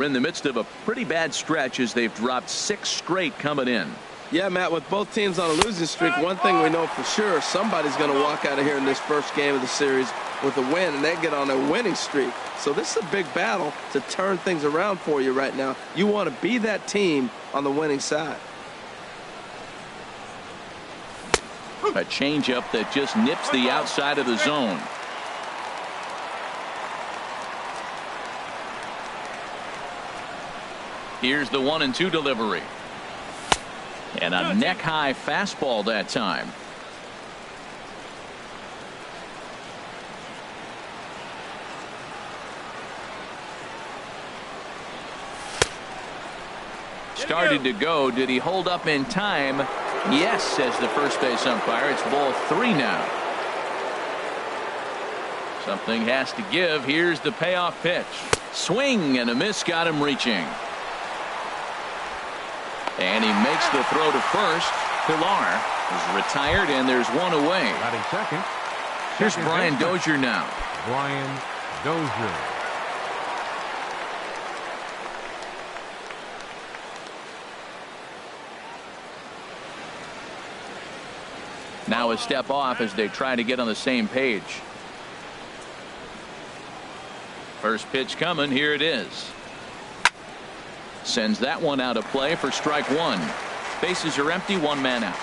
We're in the midst of a pretty bad stretch as they've dropped 6 straight coming in. Yeah, Matt, with both teams on a losing streak, one thing we know for sure, somebody's going to walk out of here in this first game of the series with a win, and they get on a winning streak. So this is a big battle to turn things around for you right now. You want to be that team on the winning side. A changeup that just nips the outside of the zone. Here's the 1-2 delivery. And a neck-high fastball that time. Started to go. Did he hold up in time? Yes, says the first base umpire. It's ball 3 now. Something has to give. Here's the payoff pitch. Swing and a miss got him reaching. And he makes the throw to first. Pilar is retired, and there's one away. Batting second. Here's Brian Dozier now. Brian Dozier. Now a step off as they try to get on the same page. First pitch coming. Here it is. Sends that one out of play for strike 1. Bases are empty, 1 man out.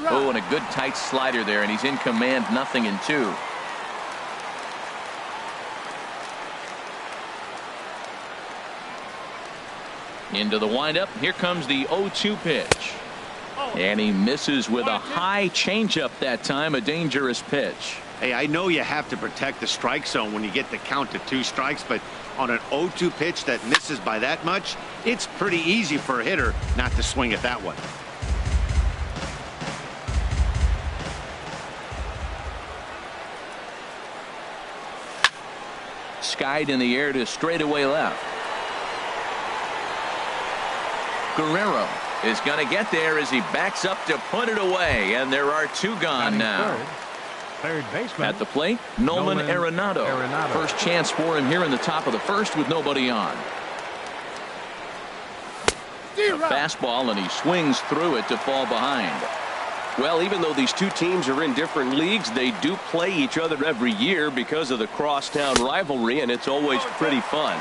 Oh, and a good tight slider there, and he's in command, 0-2. Into the windup. Here comes the 0-2 pitch. And he misses with a high changeup that time. A dangerous pitch. Hey, I know you have to protect the strike zone when you get the count to 2 strikes, but on an 0-2 pitch that misses by that much, it's pretty easy for a hitter not to swing at that one. Skied in the air to straightaway left. Guerrero is going to get there as he backs up to put it away, and there are 2 gone now. Third baseman at the plate, Nolan Arenado. First chance for him here in the top of the first with nobody on. A fastball, and he swings through it to fall behind. Well, even though these 2 teams are in different leagues, they do play each other every year because of the crosstown rivalry, and it's always pretty fun.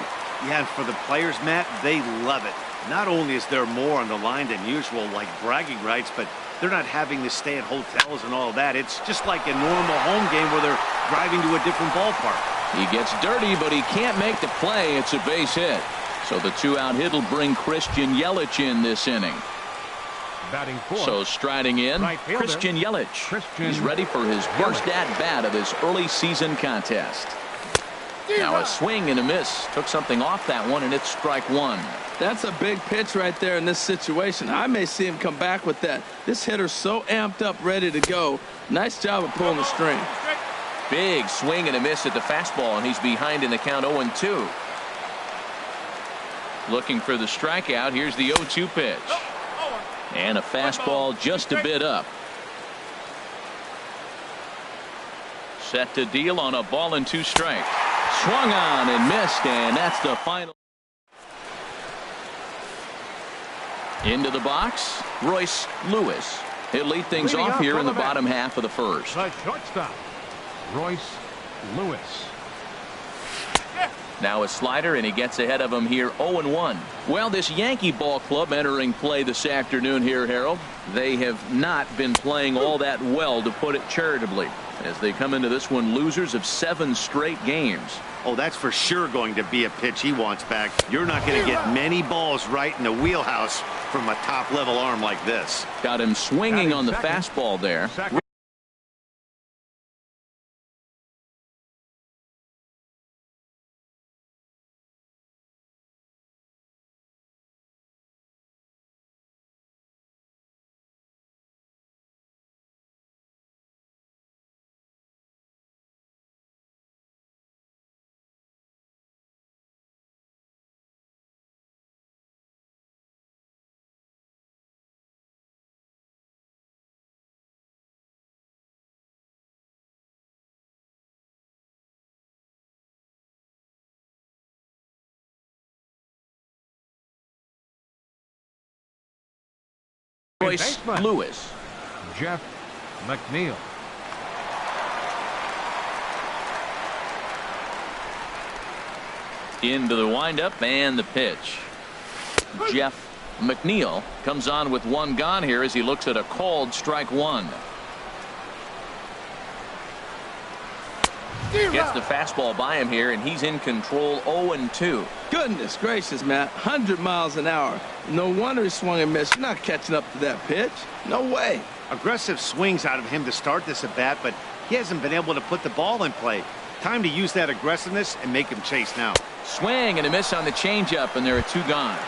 Yeah, and for the players, Matt, they love it. Not only is there more on the line than usual, like bragging rights, but they're not having to stay at hotels and all that. It's just like a normal home game where they're driving to a different ballpark. He gets dirty, but he can't make the play. It's a base hit. So the 2-out hit will bring Christian Yelich in this inning. Batting fourth. So striding in, right fielder, Christian Yelich. He's ready for his first at-bat of this early season contest. Now a swing and a miss. Took something off that one, and it's strike 1. That's a big pitch right there in this situation. I may see him come back with that. This hitter's so amped up, ready to go. Nice job of pulling the string. Big swing and a miss at the fastball, and he's behind in the count 0-2. Looking for the strikeout. Here's the 0-2 pitch. And a fastball just a bit up. Set to deal on a ball and 2 strikes. Swung on and missed, and that's the final. Into the box, Royce Lewis. He'll lead things off here in the bottom half of the first. The shortstop, Royce Lewis. Now a slider, and he gets ahead of him here 0-1. Well, this Yankee ball club entering play this afternoon here, Harold. They have not been playing all that well, to put it charitably, as they come into this one losers of 7 straight games. Oh, that's for sure going to be a pitch he wants back. You're not going to get many balls right in the wheelhouse from a top-level arm like this. Got him swinging on the fastball there. Royce baseman. Lewis. Jeff McNeil. Into the windup and the pitch. Jeff McNeil comes on with one gone here as he looks at a called strike one. Gets the fastball by him here, and he's in control. 0-2. Goodness gracious, Matt. 100 miles an hour. No wonder he swung and missed. You're not catching up to that pitch. No way. Aggressive swings out of him to start this at bat, but he hasn't been able to put the ball in play. Time to use that aggressiveness and make him chase now. Swing and a miss on the changeup, and there are two gone.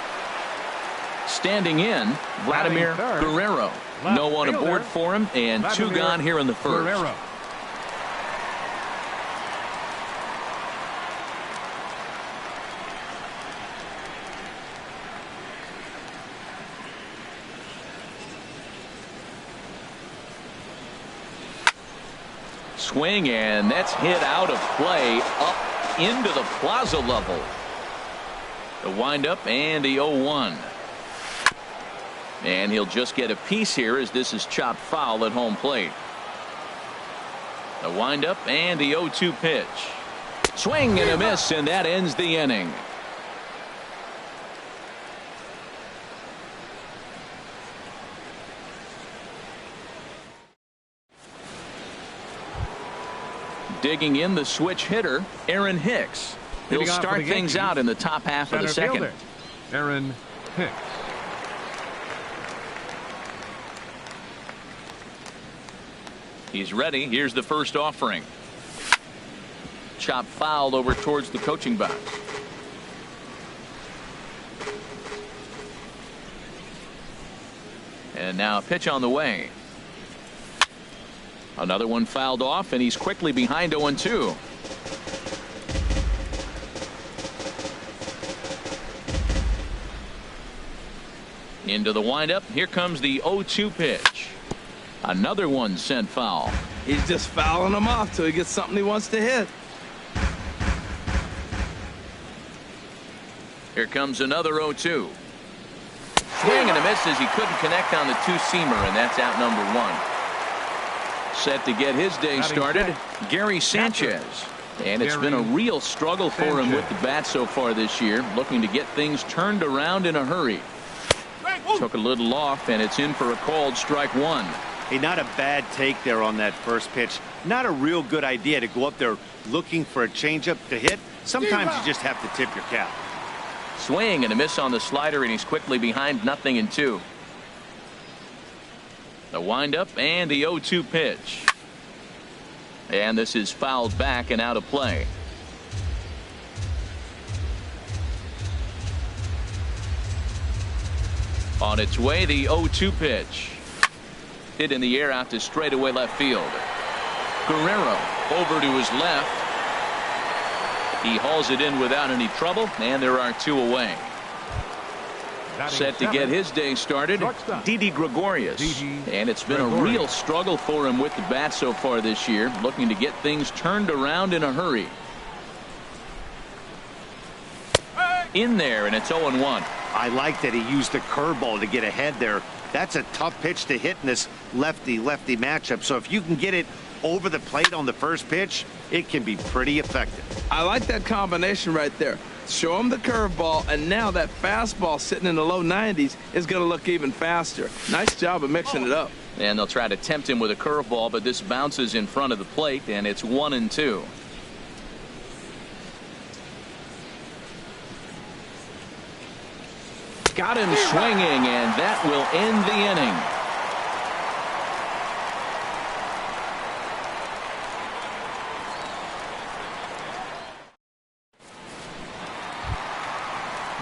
Standing in, Vladimir Guerrero. No one aboard for him, and two gone here in the first. Guerrero. Swing, and that's hit out of play up into the plaza level. The windup and the 0-1. And he'll just get a piece here as this is chopped foul at home plate. The windup and the 0-2 pitch. Swing and a miss, and that ends the inning. Digging in, the switch hitter, Aaron Hicks. He'll start things out in the top half of the second. Fielder, Aaron Hicks. He's ready. Here's the first offering. Chop fouled over towards the coaching box. And now a pitch on the way. Another one fouled off, and he's quickly behind 0-2. Into the windup. Here comes the 0-2 pitch. Another one sent foul. He's just fouling them off till he gets something he wants to hit. Here comes another 0-2. Swing and a miss as he couldn't connect on the two-seamer, and that's out number one. Set to get his day started, Gary Sanchez. And it's been a real struggle for him with the bat so far this year, looking to get things turned around in a hurry. Took a little off, and it's in for a called strike one. Hey, not a bad take there on that first pitch. Not a real good idea to go up there looking for a changeup to hit. Sometimes you just have to tip your cap. Swing and a miss on the slider, and he's quickly behind 0-2. The windup and the 0-2 pitch. And this is fouled back and out of play. On its way, the 0-2 pitch. Hit in the air out to straightaway left field. Guerrero over to his left. He hauls it in without any trouble, and there are two away. Set to get his day started, Didi Gregorius. And it's been a real struggle for him with the bat so far this year, looking to get things turned around in a hurry. In there, and it's 0-1. I like that he used the curveball to get ahead there. That's a tough pitch to hit in this lefty-lefty matchup. So if you can get it over the plate on the first pitch, it can be pretty effective. I like that combination right there. Show him the curveball, and now that fastball sitting in the low 90s is going to look even faster. Nice job of mixing it up. And they'll try to tempt him with a curveball, but this bounces in front of the plate, and it's 1-2. Got him swinging, and that will end the inning.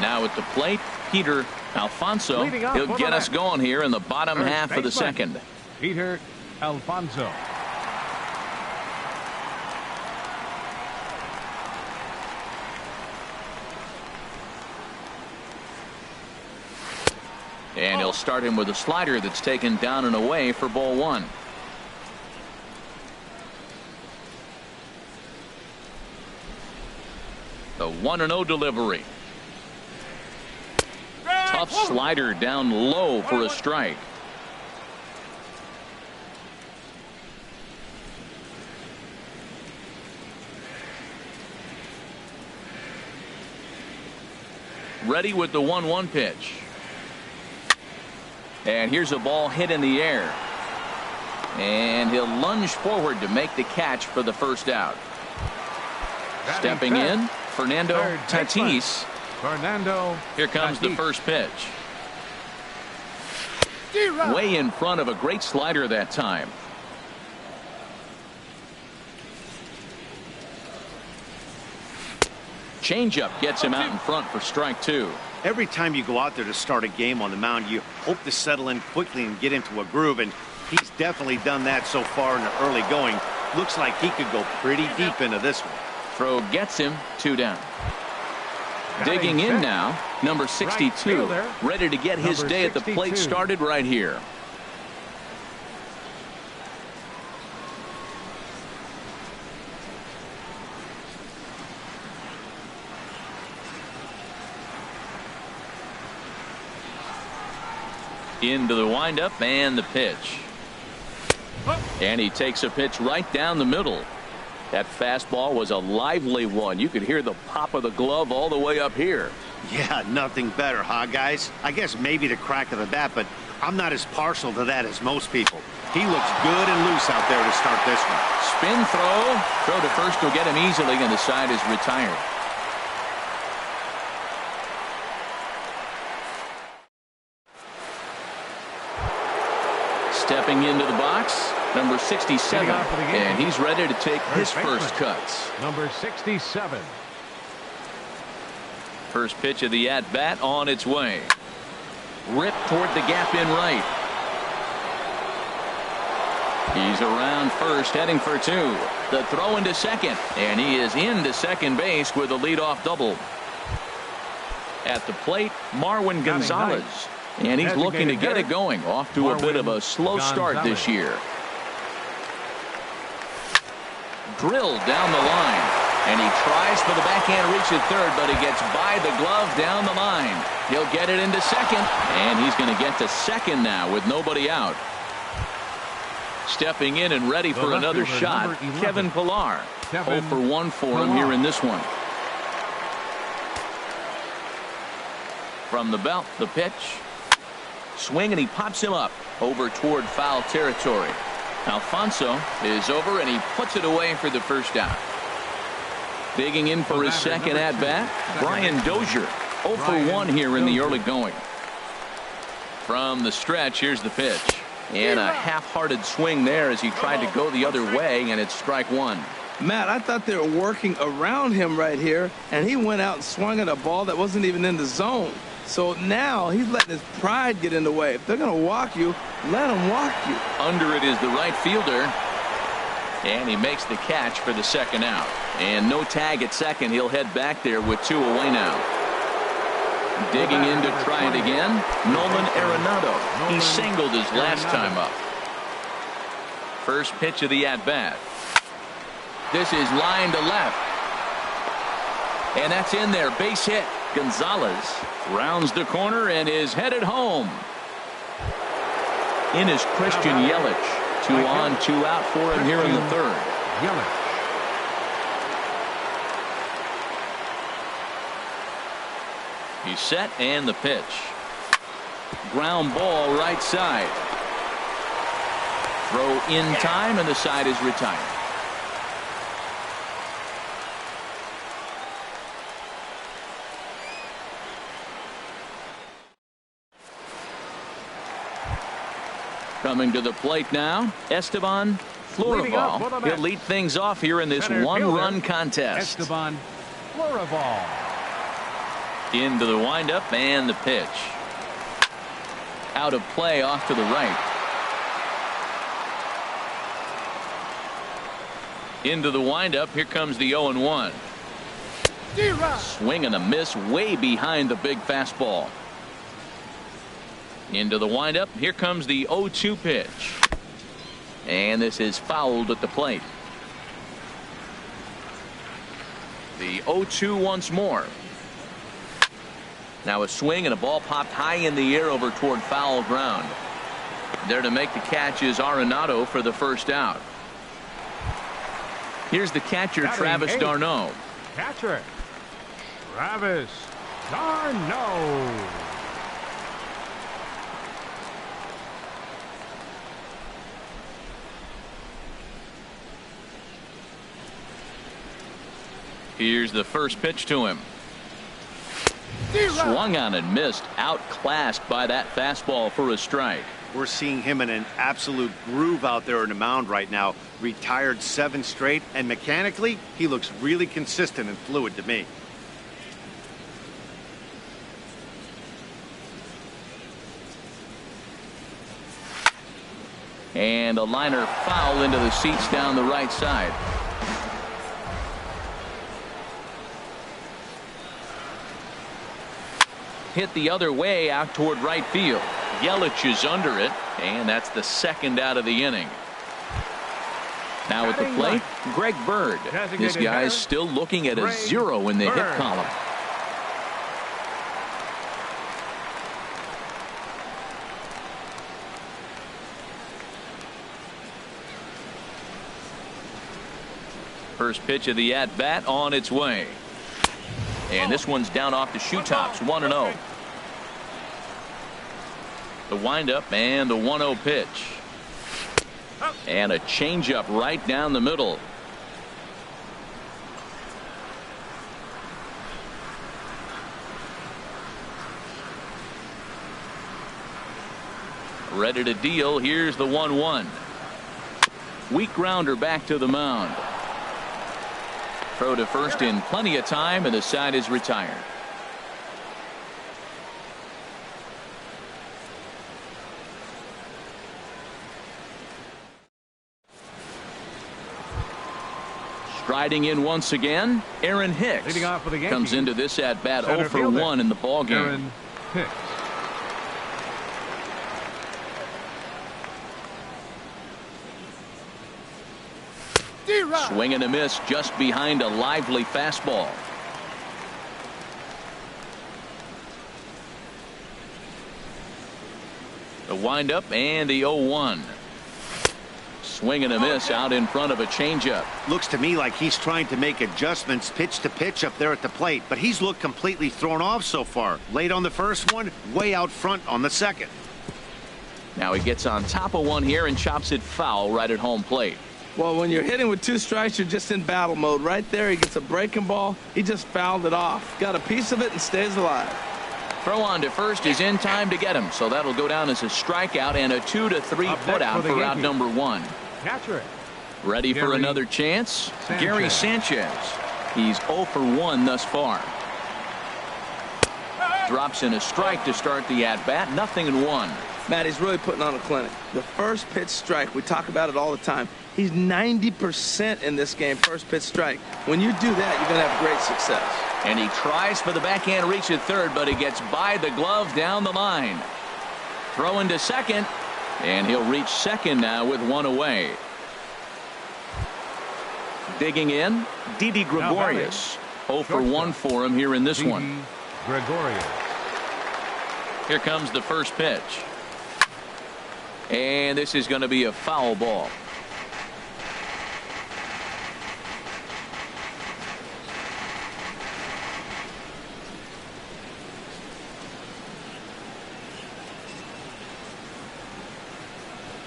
Now at the plate, Peter Alfonso. He'll get us going here in the bottom half of the second. Peter Alfonso. And he'll start him with a slider that's taken down and away for ball one. The 1-0 delivery. Tough slider down low for a strike. ready with the 1-1 pitch. And here's a ball hit in the air. And he'll lunge forward to make the catch for the first out. Stepping in, Fernando Tatis. Fernando. Here comes the first pitch. Way in front of a great slider that time. Changeup gets him out in front for strike 2. Every time you go out there to start a game on the mound, you hope to settle in quickly and get into a groove, and he's definitely done that so far in the early going. Looks like he could go pretty deep into this one. Throw gets him, 2 down. Digging in now, number 62, ready to get his day at the plate started right here. Into the windup and the pitch. And he takes a pitch right down the middle. That fastball was a lively one. You could hear the pop of the glove all the way up here. Yeah, nothing better, huh, guys? I guess maybe the crack of the bat, but I'm not as partial to that as most people. He looks good and loose out there to start this one. Spin throw. Throw to first will get him easily, and the side is retired. Stepping into the box, number 67, and he's ready to take his first cuts. Number 67. First pitch of the at-bat on its way. Ripped toward the gap in right. He's around first, heading for 2. The throw into second, and he is into second base with a leadoff double. At the plate, Marwin Gonzalez. And he's looking to get it going. Off to a bit of a slow start this year. Drilled down the line. And he tries for the backhand reach at third, but he gets by the glove down the line. He'll get it into second. And he's going to get to second now with nobody out. Stepping in and ready for another shot, Kevin Pillar. 0 for 1 for him here in this one. From the belt, the pitch. Swing, and he pops him up over toward foul territory. Alfonso is over, and he puts it away for the first out. Digging in for his second at-bat, Brian Dozier. 0 for 1 here in the early going. From the stretch, here's the pitch. And a half-hearted swing there as he tried to go the other way, and it's strike 1. Matt, I thought they were working around him right here, and he went out and swung at a ball that wasn't even in the zone. So now he's letting his pride get in the way. If they're going to walk you, let them walk you. Under it is the right fielder. And he makes the catch for the second out. And no tag at second. He'll head back there with 2 away now. Digging in to try it again, Nolan Arenado. He singled his last time up. First pitch of the at-bat. This is line to left. And that's in there. Base hit. Gonzalez rounds the corner and is headed home. In is Christian Yelich. 2 on, 2 out for him here in the third. Yelich. He's set, and the pitch. Ground ball right side. Throw in time, and the side is retired. Coming to the plate now, Esteban Florival. He'll lead things off here in this one-run contest. Esteban Florival. Into the windup and the pitch. Out of play off to the right. Into the windup. Here comes the 0-1. Swing and a miss way behind the big fastball. Into the windup. Here comes the 0-2 pitch. And this is fouled at the plate. The 0-2 once more. Now a swing and a ball popped high in the air over toward foul ground. There to make the catch is Arenado for the first out. Here's the catcher, Travis d'Arnaud. Catcher, Travis Darno. Here's the first pitch to him. Swung on and missed. Outclassed by that fastball for a strike. We're seeing him in an absolute groove out there in the mound right now. Retired 7 straight, and mechanically, he looks really consistent and fluid to me. And a liner foul into the seats down the right side. Hit the other way out toward right field. Yelich is under it, and that's the second out of the inning. Now at the plate, Greg Bird. This guy's still looking at a 0 in the hit column. First pitch of the at-bat on its way. And this one's down off the shoe tops, 1-0. The windup and the 1-0 pitch. And a changeup right down the middle. Ready to deal. Here's the 1-1. Weak grounder back to the mound. Throw to first in plenty of time, and the side is retired. Striding in once again, Aaron Hicks Leading off for the Yankees, comes into this at bat 0 for fielder, 1 in the ball game. Aaron Hicks. Swing and a miss just behind a lively fastball. The windup and the 0-1. Swing and a miss out in front of a changeup. Looks to me like he's trying to make adjustments pitch to pitch up there at the plate, but he's looked completely thrown off so far. Late on the first one, way out front on the second. Now he gets on top of one here and chops it foul right at home plate. Well, when you're hitting with 2 strikes, you're just in battle mode. Right there, he gets a breaking ball. He just fouled it off. Got a piece of it and stays alive. Throw on to first is in time to get him, so that'll go down as a strikeout and a 2-3 put out for out number 1. Catcher. Ready for another chance? Sanchez. Gary Sanchez. He's 0 for 1 thus far. Drops in a strike to start the at-bat. 0-1. Matt, he's really putting on a clinic. The first pitch strike, we talk about it all the time. He's 90% in this game, first pitch strike. When you do that, you're going to have great success. And he tries for the backhand reach at third, but he gets by the glove down the line. Throw into second, and he'll reach second now with 1 away. Digging in, Didi Gregorius. 0 for 1 for him here in this one. Gregorius. Here comes the first pitch. And this is going to be a foul ball.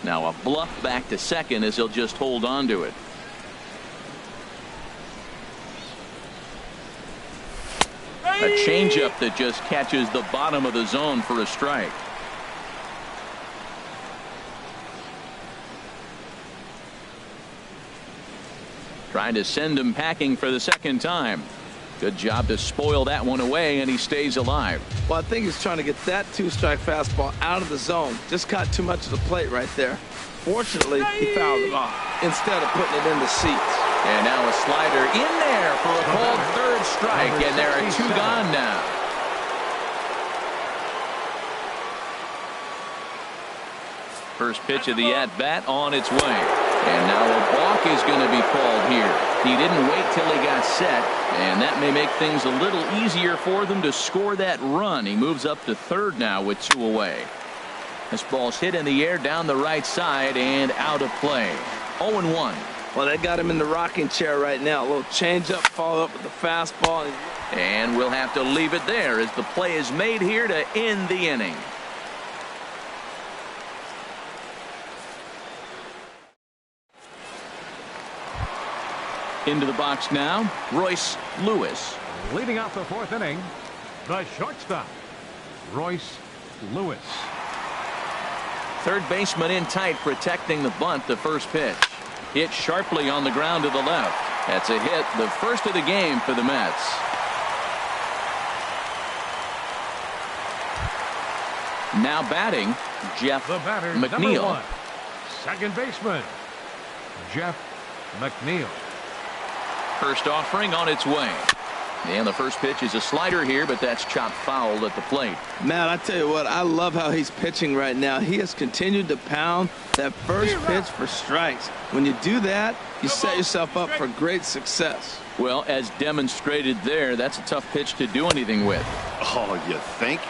Now a bluff back to second as he'll just hold on to it. A changeup that just catches the bottom of the zone for a strike. Trying to send him packing for the second time. Good job to spoil that one away, and he stays alive. Well, I think he's trying to get that 2-strike fastball out of the zone. Just caught too much of the plate right there. Fortunately, he fouled it off instead of putting it in the seats. And now a slider in there for a called third strike, and there are 2 gone now. First pitch of the at-bat on its way. And now a balk is going to be called here. He didn't wait till he got set, and that may make things a little easier for them to score that run. He moves up to third now with 2 away. This ball's hit in the air down the right side and out of play. 0-1. Well, they got him in the rocking chair right now. A little change-up, follow up with the fastball. And we'll have to leave it there as the play is made here to end the inning. Into the box now, Royce Lewis. Leading off the fourth inning, the shortstop, Royce Lewis. Third baseman in tight, protecting the bunt. The first pitch hit sharply on the ground to the left. That's a hit, the first of the game for the Mets. Now batting, Jeff The batter, McNeil. number 1, second baseman, Jeff McNeil. First offering on its way. And the first pitch is a slider here, but that's chopped foul at the plate. Man, I tell you what, I love how he's pitching right now. He has continued to pound that first pitch for strikes. When you do that, you set yourself up for great success. Well, as demonstrated there, that's a tough pitch to do anything with. Oh, you think?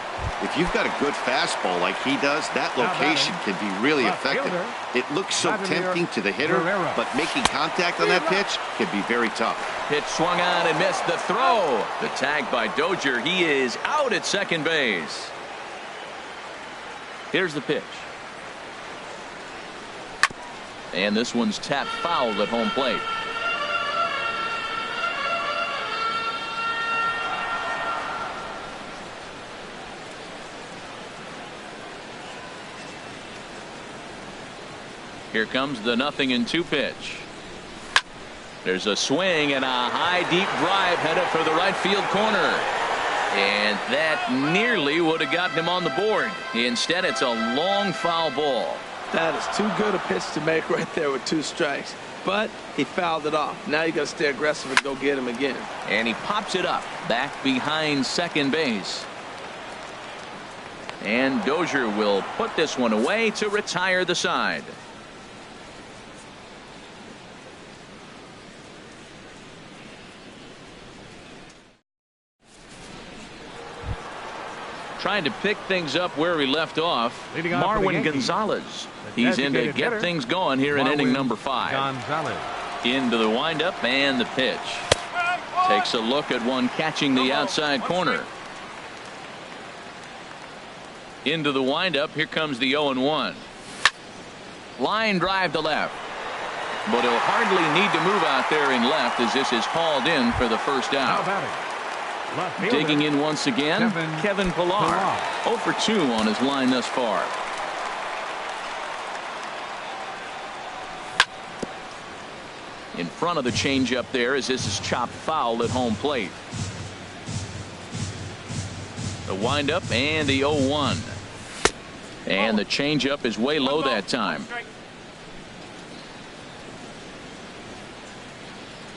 If you've got a good fastball like he does, that location can be really effective. It looks so tempting to the hitter, but making contact on that pitch can be very tough. Pitch swung on and missed the throw. The tag by Dozier. He is out at second base. Here's the pitch. And this one's tapped foul at home plate. Here comes the 0-2 pitch. There's a swing and a high deep drive headed for the right field corner. And that nearly would have gotten him on the board. Instead, it's a long foul ball. That is too good a pitch to make right there with 2 strikes. But he fouled it off. Now you got to stay aggressive and go get him again. And he pops it up back behind second base. And Dozier will put this one away to retire the side. Trying to pick things up where we left off, Marwin Gonzalez. He's in to get things going here in inning number 5. Gonzalez. Into the windup and the pitch. Takes a look at one catching the outside corner. Into the windup. Here comes the 0-1. Line drive to left. But he'll hardly need to move out there in left as this is hauled in for the first out. Digging in once again, Kevin Pillar. 0 for 2 on his line thus far. In front of the changeup there as this is chopped foul at home plate. The windup and the 0-1. And the changeup is way low that time.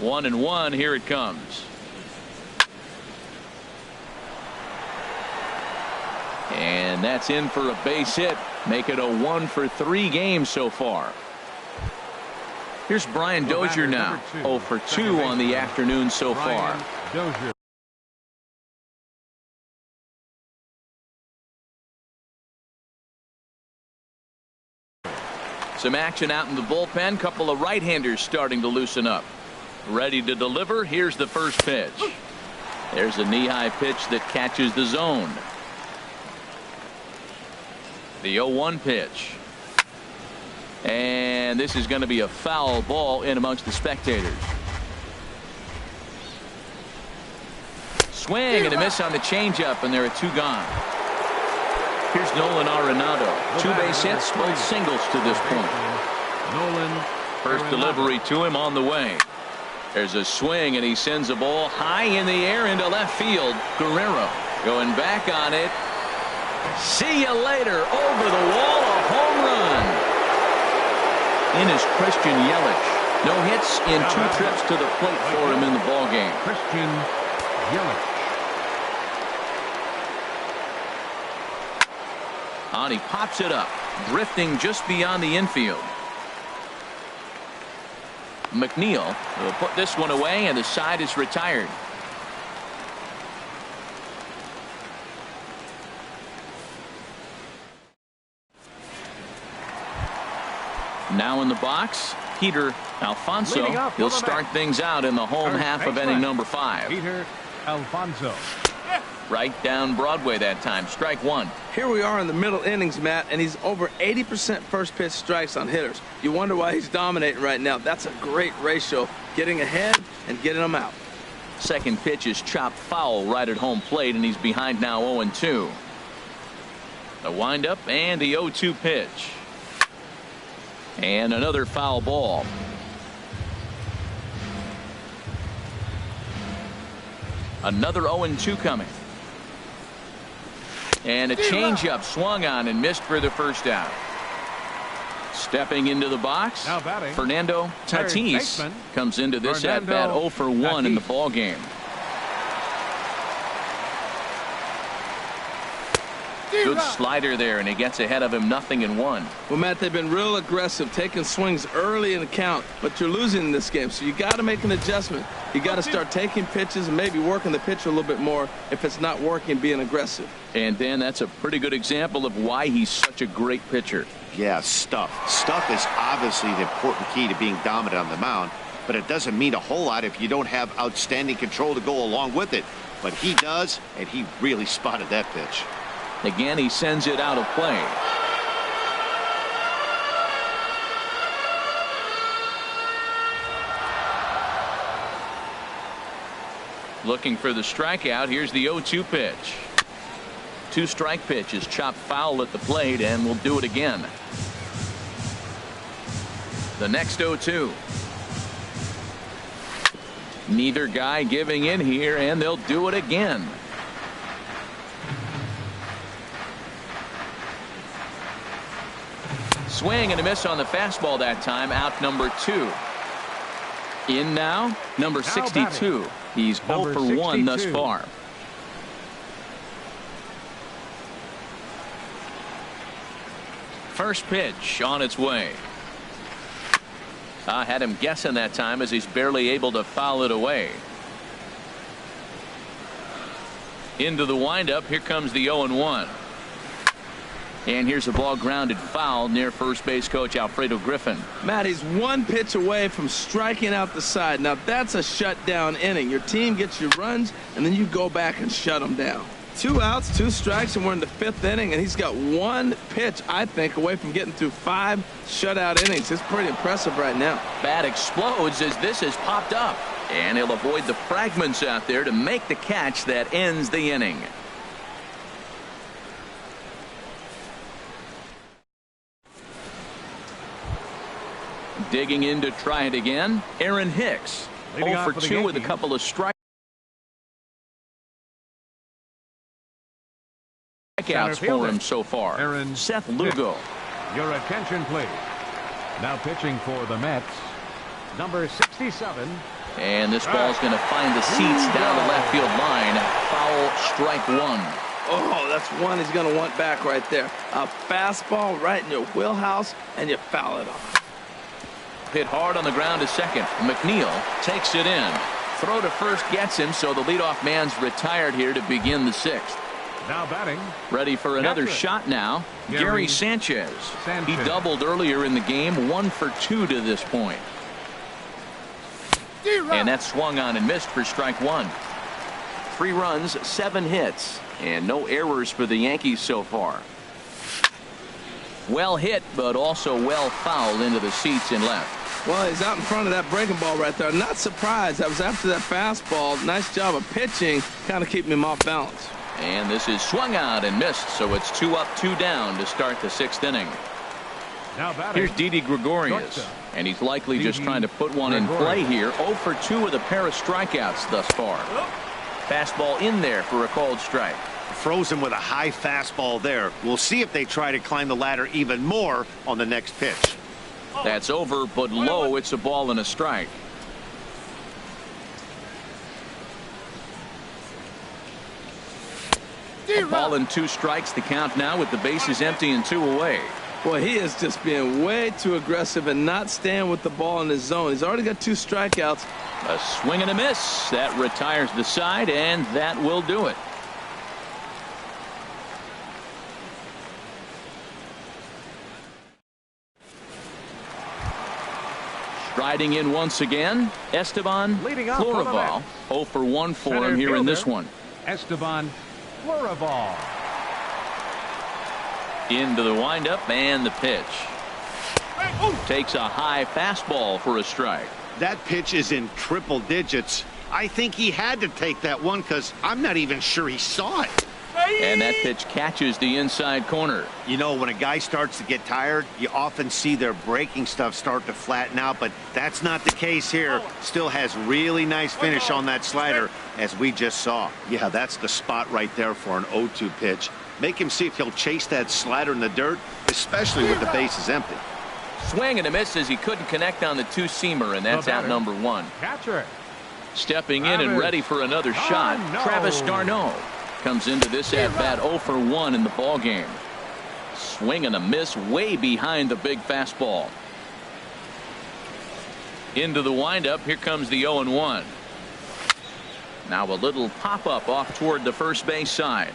1-1. Here it comes. And that's in for a base hit. Make it a 1 for 3 game so far. Here's Brian Dozier now. 0 for 2 on the afternoon so far. Some action out in the bullpen. Couple of right-handers starting to loosen up. Ready to deliver. Here's the first pitch. There's a knee-high pitch that catches the zone. The 0-1 pitch. And this is going to be a foul ball in amongst the spectators. Swing and a miss on the changeup, and there are 2 gone. Here's Nolan Arenado. 2 base hits, both singles to this point. First delivery to him on the way. There's a swing, and he sends a ball high in the air into left field. Guerrero going back on it. See you later. Over the wall, a home run. In is Christian Yelich. No hits in 2 trips to the plate for him in the ballgame. Christian Yelich. And he pops it up, drifting just beyond the infield. McNeil will put this one away, and the side is retired. Now in the box, Peter Alfonso. Leading off He'll for the start Mets, things out in the home first half of baseman, inning number 5. Peter Alfonso. Right down Broadway that time. Strike one. Here we are in the middle innings, Matt, and he's over 80% first pitch strikes on hitters. You wonder why he's dominating right now. That's a great ratio, getting ahead and getting them out. Second pitch is chopped foul right at home plate, and he's behind now 0-2. The windup and the 0-2 pitch. And another foul ball. Another 0-2 coming. And a changeup swung on and missed for the first out. Stepping into the box, Now batting, Fernando third Tatis baseman, comes into this at Fernando bat 0 for 1 in the Tatis. ball game. Good slider there, and he gets ahead of him 0-1. Well, Matt, they've been real aggressive, taking swings early in the count, but you're losing in this game, so you got to make an adjustment. You got to start taking pitches and maybe working the pitcher a little bit more if it's not working, being aggressive. And Dan, that's a pretty good example of why he's such a great pitcher. Yeah, stuff. Stuff is obviously the important key to being dominant on the mound, but it doesn't mean a whole lot if you don't have outstanding control to go along with it. But he does, and he really spotted that pitch. Again, he sends it out of play. Looking for the strikeout. Here's the 0-2 pitch. 2-strike pitch is chopped foul at the plate, and will do it again. The next 0-2. Neither guy giving in here, and they'll do it again. Swing and a miss on the fastball that time. Out number 2. In now, number 62. He's 0 for 1 thus far. First pitch on its way. I had him guessing that time as he's barely able to foul it away. Into the windup. Here comes the 0-1. And here's a ball grounded foul near first base coach Alfredo Griffin. Matt, he's one pitch away from striking out the side. Now that's a shutdown inning. Your team gets your runs, and then you go back and shut them down. 2 outs, 2 strikes, and we're in the 5th inning, and he's got one pitch, I think, away from getting through 5 shutout innings. It's pretty impressive right now. Bat explodes as this has popped up, and he'll avoid the fragments out there to make the catch that ends the inning. Digging in to try it again, Aaron Hicks. 0 for 2 with a couple of strikeouts for him so far. Seth Lugo. Your attention, please. Now pitching for the Mets, number 67. And this ball's going to find the seats down the left field line. Foul, strike 1. Oh, that's one he's going to want back right there. A fastball right in your wheelhouse, and you foul it off. Hit hard on the ground to second. McNeil takes it in. Throw to first gets him, so the leadoff man's retired here to begin the 6th. Now batting. Ready for another shot now. Gary Sanchez. He doubled earlier in the game. 1 for 2 to this point. And that swung on and missed for strike 1. 3 runs, 7 hits, and no errors for the Yankees so far. Well hit, but also well fouled into the seats and left. Well, he's out in front of that breaking ball right there. Not surprised. That was after that fastball. Nice job of pitching, kind of keeping him off balance. And this is swung out and missed, so it's 2 up, 2 down to start the 6th inning. Now batting. Here's Didi Gregorius, and he's likely just trying to put one in play here. 0 for 2 with a pair of strikeouts thus far. Fastball in there for a called strike. Froze him with a high fastball there. We'll see if they try to climb the ladder even more on the next pitch. That's over, but low. It's a ball and a strike. A ball and 2 strikes, the count now with the bases empty and 2 away. Boy, he is just being way too aggressive and not staying with the ball in his zone. He's already got 2 strikeouts. A swing and a miss. That retires the side, and that will do it. Riding in once again, Esteban Leading off for the Florival. Mets. 0 for 1 for Center him here in fielder, this one. Esteban Florival. Into the windup and the pitch. Takes a high fastball for a strike. That pitch is in triple digits. I think he had to take that one because I'm not even sure he saw it. And that pitch catches the inside corner. You know, when a guy starts to get tired, you often see their breaking stuff start to flatten out, but that's not the case here. Still has really nice finish on that slider, as we just saw. Yeah, that's the spot right there for an 0-2 pitch. Make him see if he'll chase that slider in the dirt, especially with the bases empty. Swing and a miss as he couldn't connect on the two-seamer, and that's out number 1. Catcher. Stepping in and ready for another shot, Travis d'Arnaud comes into this at-bat 0 for 1 in the ballgame. Swing and a miss way behind the big fastball. Into the windup, here comes the 0-1. Now a little pop-up off toward the first base side.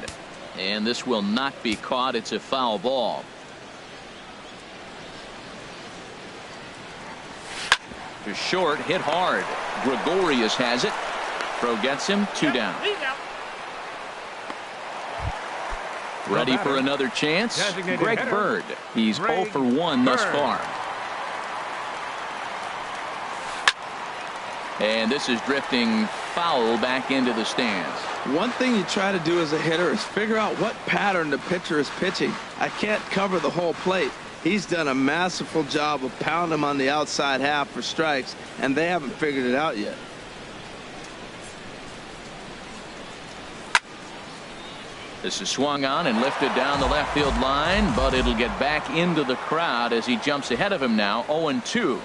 And this will not be caught. It's a foul ball. To short, hit hard. Gregorius has it. Throw gets him, 2 down. Ready for another chance. Greg Bird. He's 0 for 1 thus far. And this is drifting foul back into the stands. One thing you try to do as a hitter is figure out what pattern the pitcher is pitching. I can't cover the whole plate. He's done a masterful job of pounding him on the outside half for strikes, and they haven't figured it out yet. This is swung on and lifted down the left field line, but it'll get back into the crowd as he jumps ahead of him now, 0-2.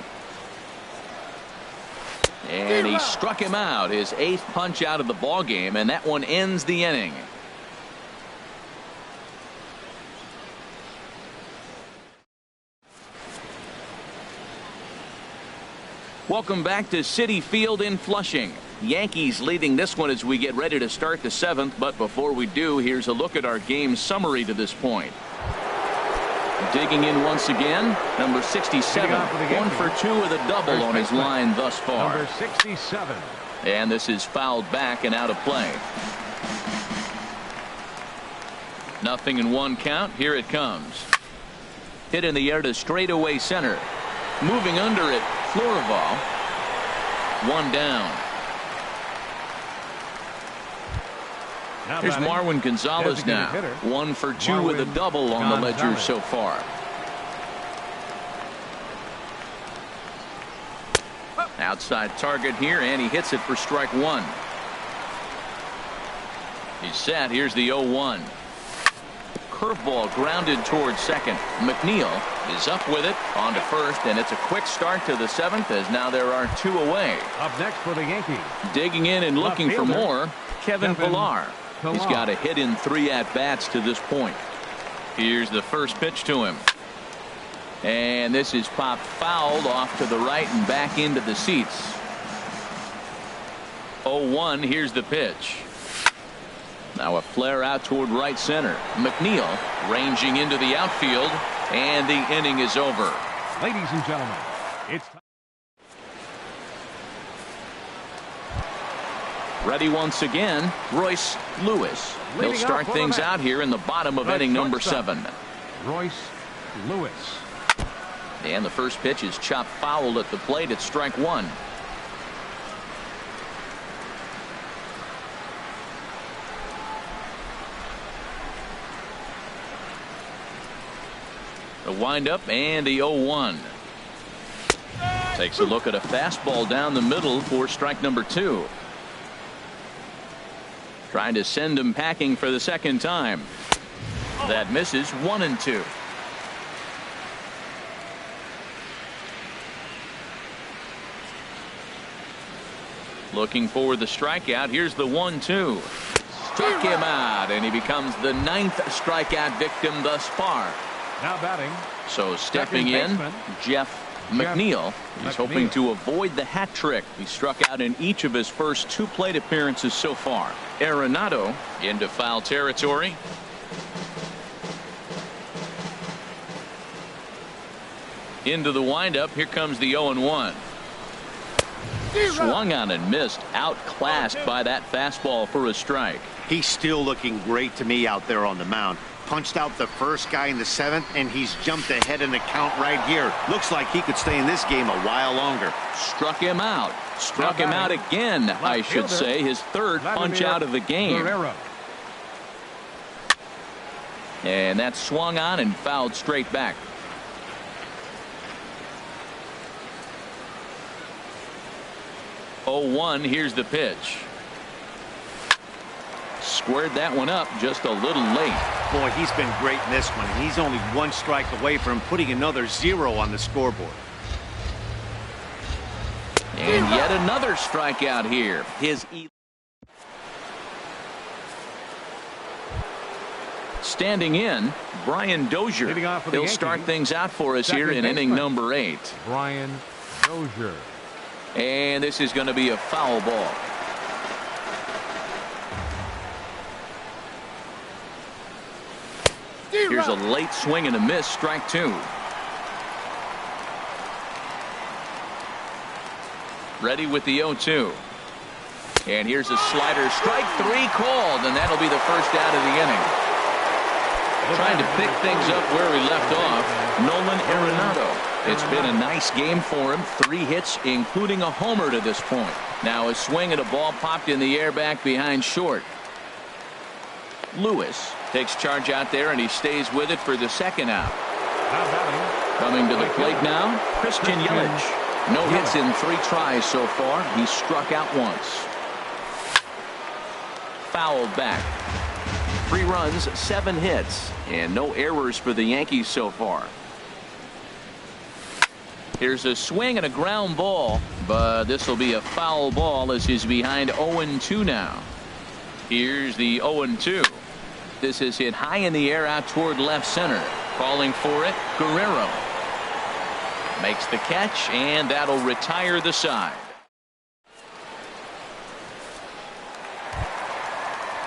And he struck him out, his 8th punch out of the ball game, and that one ends the inning. Welcome back to Citi Field in Flushing. Yankees leading this one as we get ready to start the 7th, but before we do, here's a look at our game summary to this point. Digging in once again, number 67, 1 for 2 with a double on his line thus far. Number 67. And this is fouled back and out of play. 0-1 count. Here it comes. Hit in the air to straightaway center. Moving under it, Florival. 1 down. Here's Marwin Gonzalez now. 1 for 2 with a double on the ledger so far. Outside target here, and he hits it for strike 1. He's set. Here's the 0-1. Curveball grounded towards second. McNeil is up with it on to first, and it's a quick start to the 7th as now there are 2 away. Up next for the Yankees. Digging in and looking for more, Kevin Pillar. He's got a hit in 3 at-bats to this point. Here's the first pitch to him. And this is popped fouled off to the right and back into the seats. 0-1. Here's the pitch. Now a flare out toward right center. McNeil ranging into the outfield, and the inning is over. Ladies and gentlemen, it's time. Ready once again, Royce Lewis. He'll start things out here in the bottom of inning number 7. Royce Lewis. And the first pitch is chopped foul at the plate. It's strike 1. The windup and the 0-1. Takes a look at a fastball down the middle for strike number 2. Trying to send him packing for the second time. That misses. 1-2. Looking for the strikeout. Here's the 1-2. Struck him out, and he becomes the 9th strikeout victim thus far. Now batting. So stepping in, Jeff McNeil. He's hoping to avoid the hat trick. He struck out in each of his first 2 plate appearances so far. Arenado into foul territory. Into the windup. Here comes the 0-1. Swung on and missed. Outclassed by that fastball for a strike. He's still looking great to me out there on the mound. Punched out the first guy in the 7th, and he's jumped ahead in the count right here. Looks like he could stay in this game a while longer. Struck him out. Struck him out again, I should say. His third punch out of the game. And that swung on and fouled straight back. Oh, 1. Here's the pitch. Squared that one up just a little late. Boy, he's been great in this one. He's only 1 strike away from putting another 0 on the scoreboard. And yet another strikeout here. Standing in, Brian Dozier. He'll start things out for us here in inning number 8. Brian Dozier. And this is going to be a foul ball. Here's a late swing and a miss, strike 2. Ready with the 0-2. And here's a slider, strike 3 called, and that'll be the first out of the inning. Trying to pick things up where we left off, Nolan Arenado. It's been a nice game for him. 3 hits, including a homer to this point. Now a swing and a ball popped in the air back behind short. Lewis takes charge out there, and he stays with it for the second out. Coming to the plate now, Christian Yelich. No hits in 3 tries so far. He struck out once. Fouled back. 3 runs, 7 hits, and no errors for the Yankees so far. Here's a swing and a ground ball, but this will be a foul ball as he's behind 0-2 now. Here's the 0-2. This is hit high in the air out toward left center. Calling for it, Guerrero. Makes the catch, and that'll retire the side.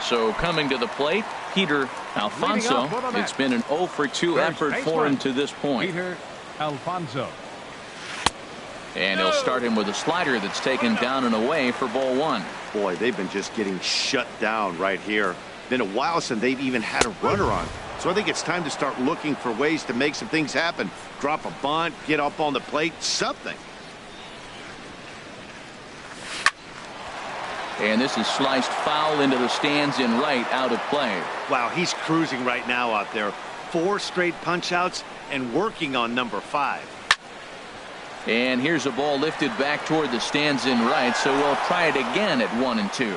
So coming to the plate, Peter Alfonso. It's been an 0-for-2 effort for him to this point. Peter Alfonso. And he'll start him with a slider that's taken down and away for ball 1. Boy, they've been just getting shut down right here. Been a while since they've even had a runner on. So I think it's time to start looking for ways to make some things happen. Drop a bunt, get up on the plate, something. And this is sliced foul into the stands in right, out of play. Wow, he's cruising right now out there. 4 straight punch outs and working on number 5. And here's a ball lifted back toward the stands in right, so we'll try it again at 1-2.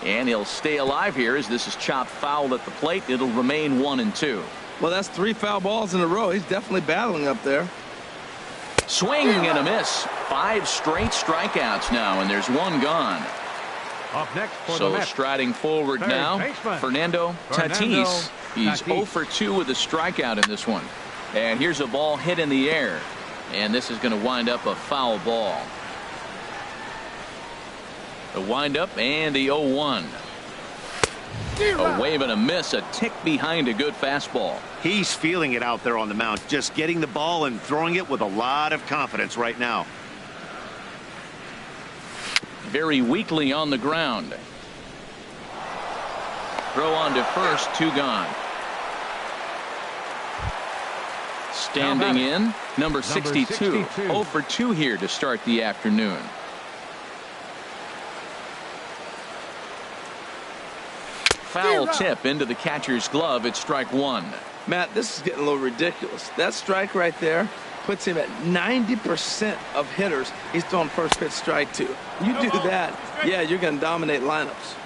And he'll stay alive here as this is chopped foul at the plate. It'll remain 1-2. Well, that's 3 foul balls in a row. He's definitely battling up there. Swing and a miss. 5 straight strikeouts now, and there's 1 gone. Up next for so the Mets. Striding forward now, Fernando Tatis. He's 0-for-2 with a strikeout in this one. And here's a ball hit in the air. And this is going to wind up a foul ball. The windup and the 0-1. A wave and a miss, a tick behind a good fastball. He's feeling it out there on the mound, just getting the ball and throwing it with a lot of confidence right now. Very weakly on the ground. Throw on to first, 2 gone. Standing in, number 62. 0-for-2 here to start the afternoon. Foul tip into the catcher's glove at strike 1. Matt, this is getting a little ridiculous. That strike right there puts him at 90% of hitters. He's throwing first pitch strike 2. You do that, yeah, you're going to dominate lineups.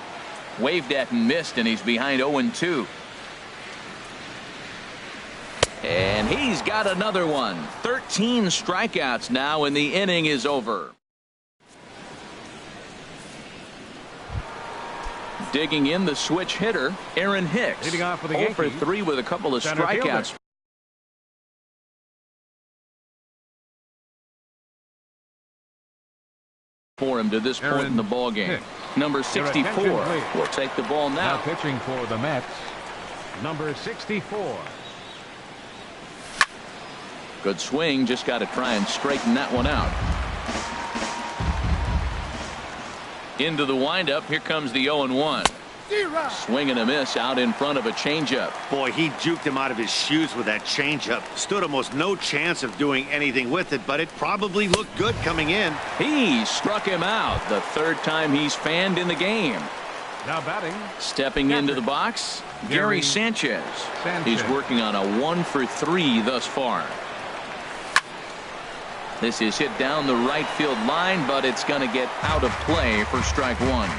Waved at and missed, and he's behind 0-2. And he's got another one. 13 strikeouts now, and the inning is over. Digging in the switch hitter, Aaron Hicks. 0-for-3 with a couple of strikeouts. For him to this point in the ball game. Number 64 will take the ball now. Pitching for the Mets, Number 64. Good swing. Just got to try and straighten that one out. Into the windup. Here comes the 0-1. Swing and a miss out in front of a changeup. Boy, he juked him out of his shoes with that changeup. Stood almost no chance of doing anything with it, but it probably looked good coming in. He struck him out. The third time he's fanned in the game. Now batting. Stepping into the box, Gary Sanchez. He's working on a 1-for-3 thus far. This is hit down the right field line, but it's going to get out of play for strike one.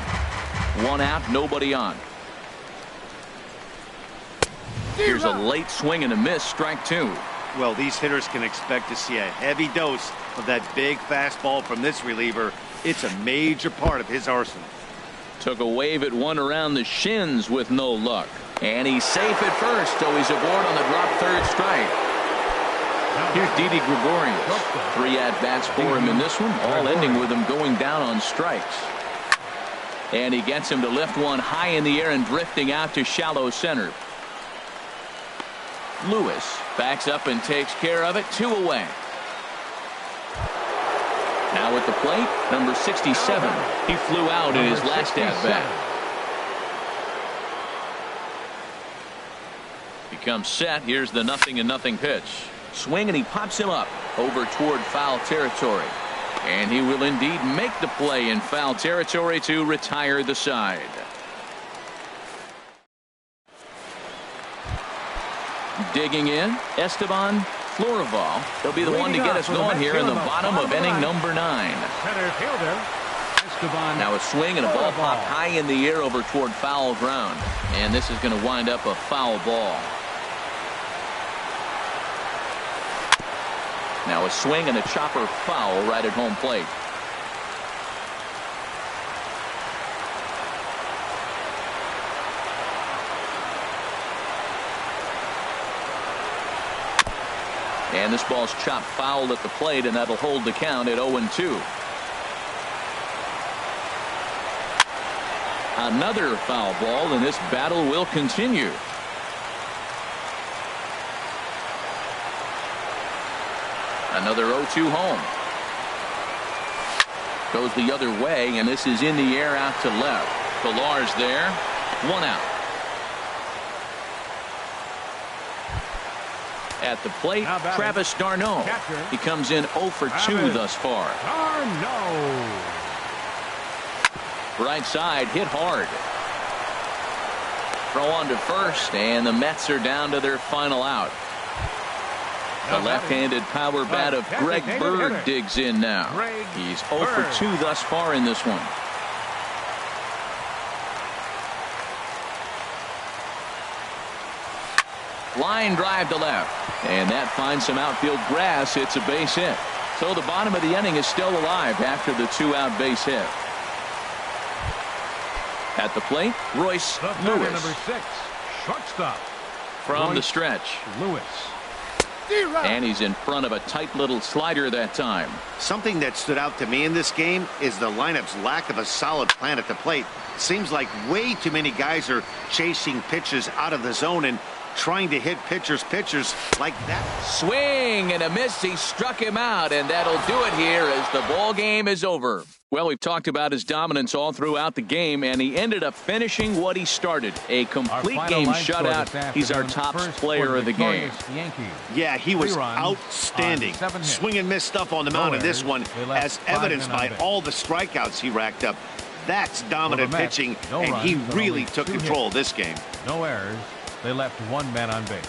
One out, nobody on. Here's a late swing and a miss, strike two. Well, these hitters can expect to see a heavy dose of that big fastball from this reliever. It's a major part of his arsenal. Took a wave at one around the shins with no luck. And he's safe at first, so he's aboard on the drop third strike. Here's Didi Gregorius. 3 at-bats for him in this one, all ending with him going down on strikes. And he gets him to lift one high in the air and drifting out to shallow center. Lewis backs up and takes care of it. 2 away. Now at the plate, number 67. He flew out in his last at-bat. Becomes set. Here's the 0-0 pitch. Swing and he pops him up over toward foul territory. And he will indeed make the play in foul territory to retire the side. Digging in, Esteban Florival. He'll be the one to get us going here in the bottom of inning number 9. Center fielder, Esteban. Now a swing and a ball popped high in the air over toward foul ground. And this is going to wind up a foul ball. Now a swing and a chopper foul right at home plate. And this ball's chopped foul at the plate, and that'll hold the count at 0-2. Another foul ball, and this battle will continue. Another 0-2 home. Goes the other way, and this is in the air out to left. Pillar's there. 1 out. At the plate, Travis d'Arnaud. He comes in 0 for 2 thus far. d'Arnaud. Right side, hit hard. Throw on to first, and the Mets are down to their final out. The left-handed power bat of Greg Bird digs in now. He's 0 for 2 thus far in this one. Line drive to left. And that finds some outfield grass. It's a base hit. So the bottom of the inning is still alive after the 2-out base hit. At the plate, Royce Lewis. Number 6, shortstop. From the stretch. Lewis. And he's in front of a tight little slider that time. Something that stood out to me in this game is the lineup's lack of a solid plan at the plate. Seems like way too many guys are chasing pitches out of the zone and trying to hit pitchers like that. Swing and a miss. He struck him out, and that'll do it here as the ball game is over. Well, we've talked about his dominance all throughout the game, and he ended up finishing what he started. A complete game shutout. He's our top player of the game. Yeah, he was outstanding. Swing and miss stuff on the mound in this one, as evidenced by all the strikeouts he racked up. That's dominant pitching, and he really took control of this game. No errors. They left 1 man on base.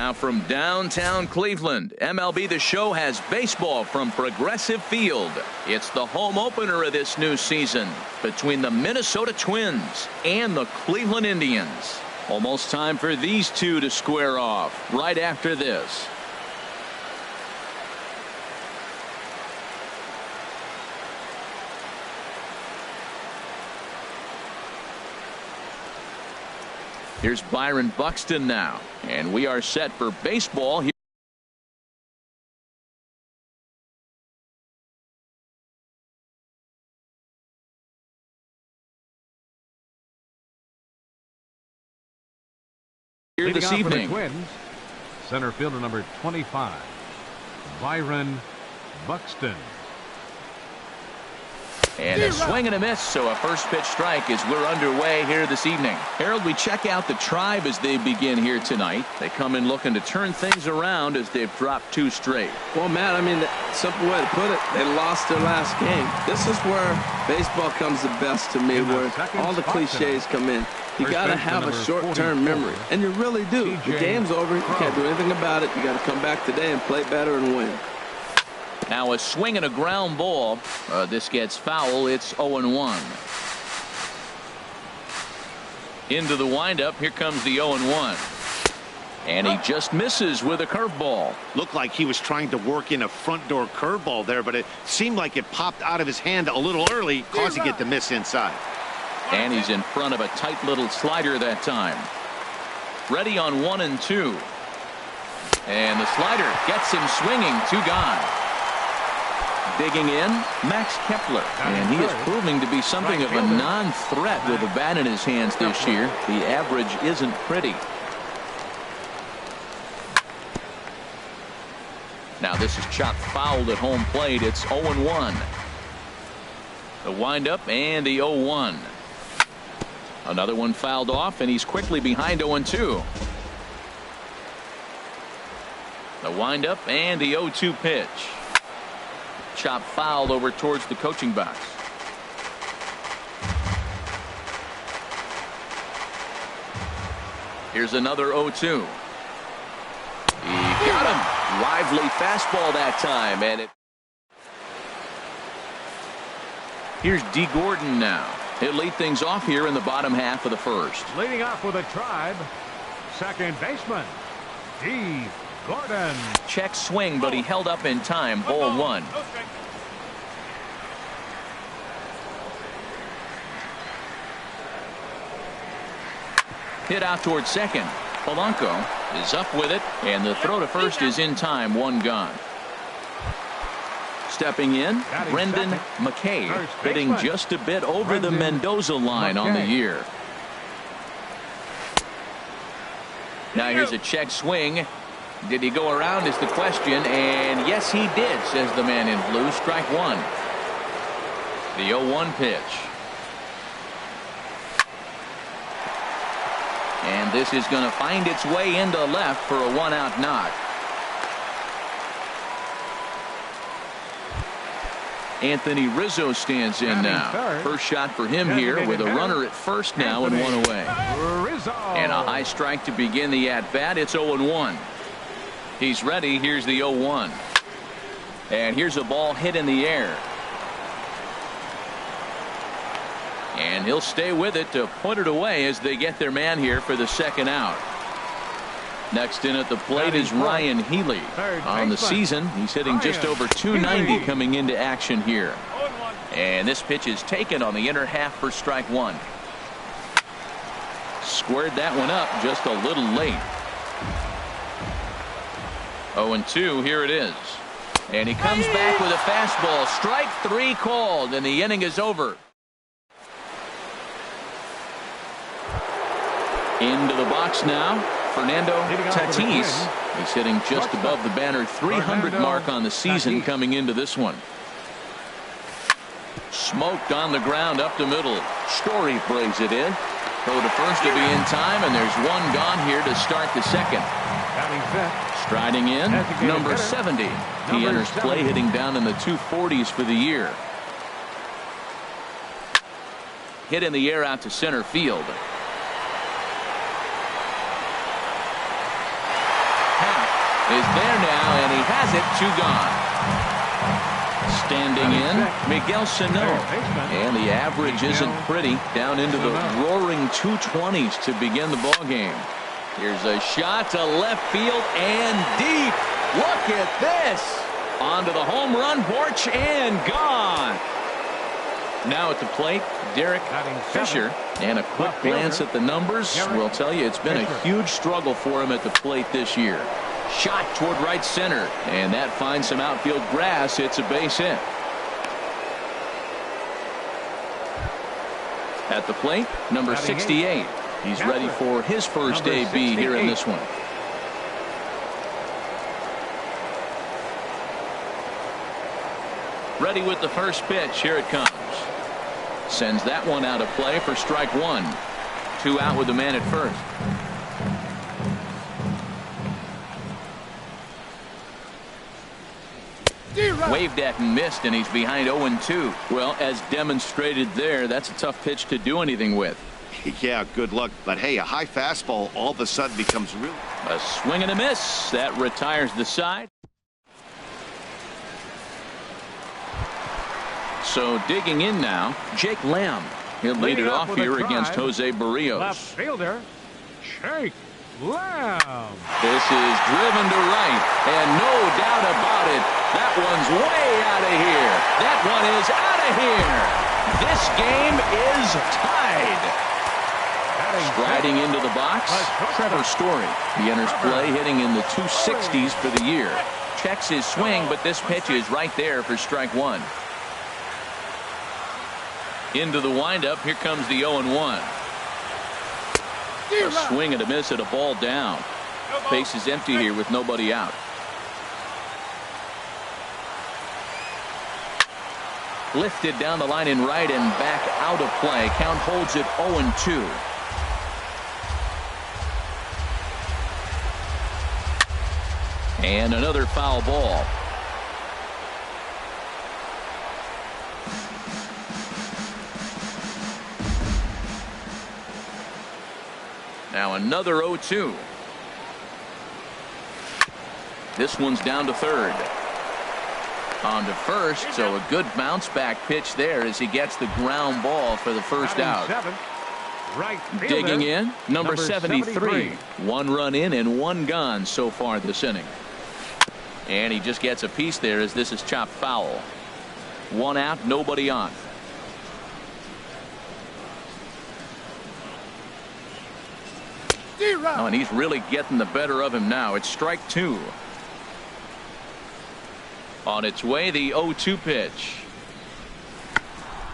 Now from downtown Cleveland, MLB The Show has baseball from Progressive Field. It's the home opener of this new season between the Minnesota Twins and the Cleveland Indians. Almost time for these two to square off right after this. Here's Byron Buxton now, and we are set for baseball here. Here this evening. For the Twins, center fielder number 25, Byron Buxton. And a swing and a miss, so a first pitch strike as we're underway here this evening. Harold, we check out the Tribe as they begin here tonight. They come in looking to turn things around as they've dropped 2 straight. Well, Matt, I mean, the simple way to put it, they lost their last game. This is where baseball comes the best to me, where all the cliches come in. You got to have a short-term memory, and you really do. The game's over. You can't do anything about it. You got to come back today and play better and win. Now a swing and a ground ball. This gets foul. It's 0-1. Into the windup. Here comes the 0-1. And he just misses with a curveball. Looked like he was trying to work in a front door curveball there, but it seemed like it popped out of his hand a little early, causing it to miss inside. And he's in front of a tight little slider that time. Ready on 1 and 2. And the slider gets him swinging. 2 gone. Digging in, Max Kepler, and he is proving to be something of a non-threat with a bat in his hands this year. The average isn't pretty. Now this is chopped fouled at home plate. It's 0-1. The windup and the 0-1. Another one fouled off, and he's quickly behind 0-2. The windup and the 0-2 pitch. Chop fouled over towards the coaching box. Here's another 0-2. He got him. Lively fastball that time, and here's D. Gordon now. He'll lead things off here in the bottom half of the first. Leading off with a Tribe, second baseman, D. Gordon. Check swing, but he held up in time. Ball 1. Hit out towards second. Polanco is up with it, and the throw to first is in time. 1 gone. Stepping in, Brendan McKay, hitting just a bit over the Mendoza line on the year. Now here's a check swing. Did he go around is the question, and yes he did, says the man in blue. Strike 1. The 0-1 pitch. And this is going to find its way into left for a 1-out knock. Anthony Rizzo stands in now. First shot for him here with a runner at first now and 1 away. And a high strike to begin the at-bat. It's 0-1. He's ready. Here's the 0-1. And here's a ball hit in the air. And he'll stay with it to put it away as they get their man here for the second out. Next in at the plate is Ryan Healy. On the season, he's hitting just over 290 coming into action here. And this pitch is taken on the inner half for strike 1. Squared that one up just a little late. 0-2, here it is. And he comes back with a fastball. Strike 3 called, and the inning is over. Into the box now, Fernando Tatis. He's hitting just above the banner 300 mark on the season coming into this one. Smoked on the ground up the middle. Story brings it in. Throw to first to be in time, and there's 1 gone here to start the second. Striding in, number 70. He enters play hitting down in the 240s for the year. Hit in the air out to center field. is there now, and he has it. 2 gone. Standing in, Miguel Sano. And the average isn't pretty. Down into the roaring 220s to begin the ball game. Here's a shot to left field and deep. Look at this. Onto the home run porch and gone. Now at the plate, Derek Fisher. And a quick glance at the numbers will tell you it's been a huge struggle for him at the plate this year. Shot toward right center, and that finds some outfield grass. It's a base hit. At the plate, number 68. He's ready for his first AB here in this one. Ready with the first pitch. Here it comes. Sends that one out of play for strike 1. 2 out with the man at first. Waved at and missed, and he's behind 0-2. Well, as demonstrated there, that's a tough pitch to do anything with. Yeah, good luck. But hey, a high fastball all of a sudden becomes real. A swing and a miss. That retires the side. So digging in now, Jake Lamb. He'll lead it off here against Jose Barrios. Left fielder, Jake Lamb. This is driven to right, and no doubt about it, that one's way out of here. That one is out of here. This game is tied. Striding into the box, Trevor Story. He enters play hitting in the 260s for the year. Checks his swing, but this pitch is right there for strike 1. Into the windup. Here comes the 0-1. A swing and a miss at a ball down. Base is empty here with nobody out. Lifted down the line in right and back out of play. Count holds it 0-2. And another foul ball. Now another 0-2. This one's down to third. On to first, so a good bounce back pitch there as he gets the ground ball for the first out. Digging in, number 73. 1 run in and 1 gone so far this inning. And he just gets a piece there as this is chopped foul. 1 out, nobody on. Oh, and he's really getting the better of him now. It's strike 2. On its way, the 0-2 pitch.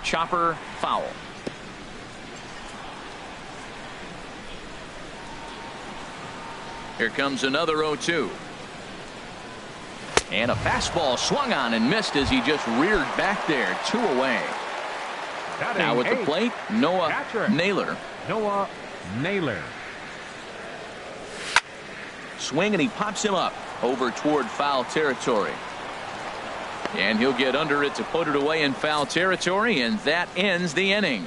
Chopper foul. Here comes another 0-2. And a fastball swung on and missed as he just reared back there. 2 away. Now at the plate, Noah Naylor. Noah Naylor. Swing and he pops him up over toward foul territory. And he'll get under it to put it away in foul territory, and that ends the inning.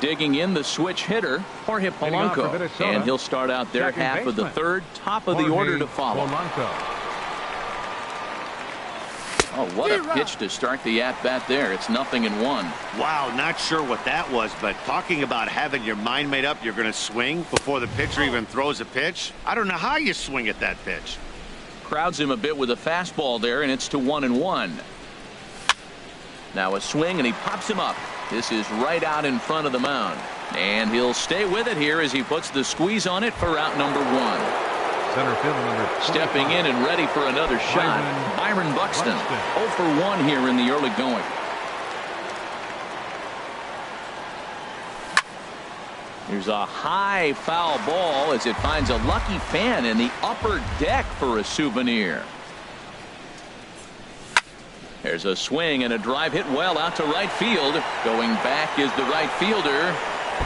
Digging in, the switch hitter, Jorge Polanco. And he'll start out their half of the third, top of the order to follow. Oh, what a pitch to start the at-bat there. It's 0-1. Wow, not sure what that was, but talking about having your mind made up you're going to swing before the pitcher even throws a pitch. I don't know how you swing at that pitch. Crowds him a bit with a fastball there, and it's to 1-1. Now a swing, and he pops him up. This is right out in front of the mound. And he'll stay with it here as he puts the squeeze on it for out number 1. Center field number 25. Stepping in and ready for another shot. Byron Buxton. 0 for 1 here in the early going. Here's a high foul ball as it finds a lucky fan in the upper deck for a souvenir. There's a swing and a drive hit well out to right field. Going back is the right fielder.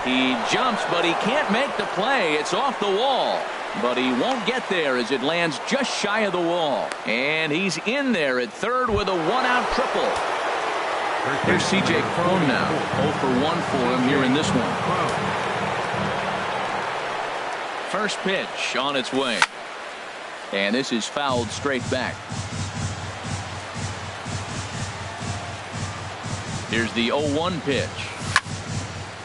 He jumps, but he can't make the play. It's off the wall. But he won't get there as it lands just shy of the wall. And he's in there at third with a 1-out triple. Here's C.J. Cron now. 0 for 1 for him here in this one. First pitch on its way. And this is fouled straight back. Here's the 0-1 pitch.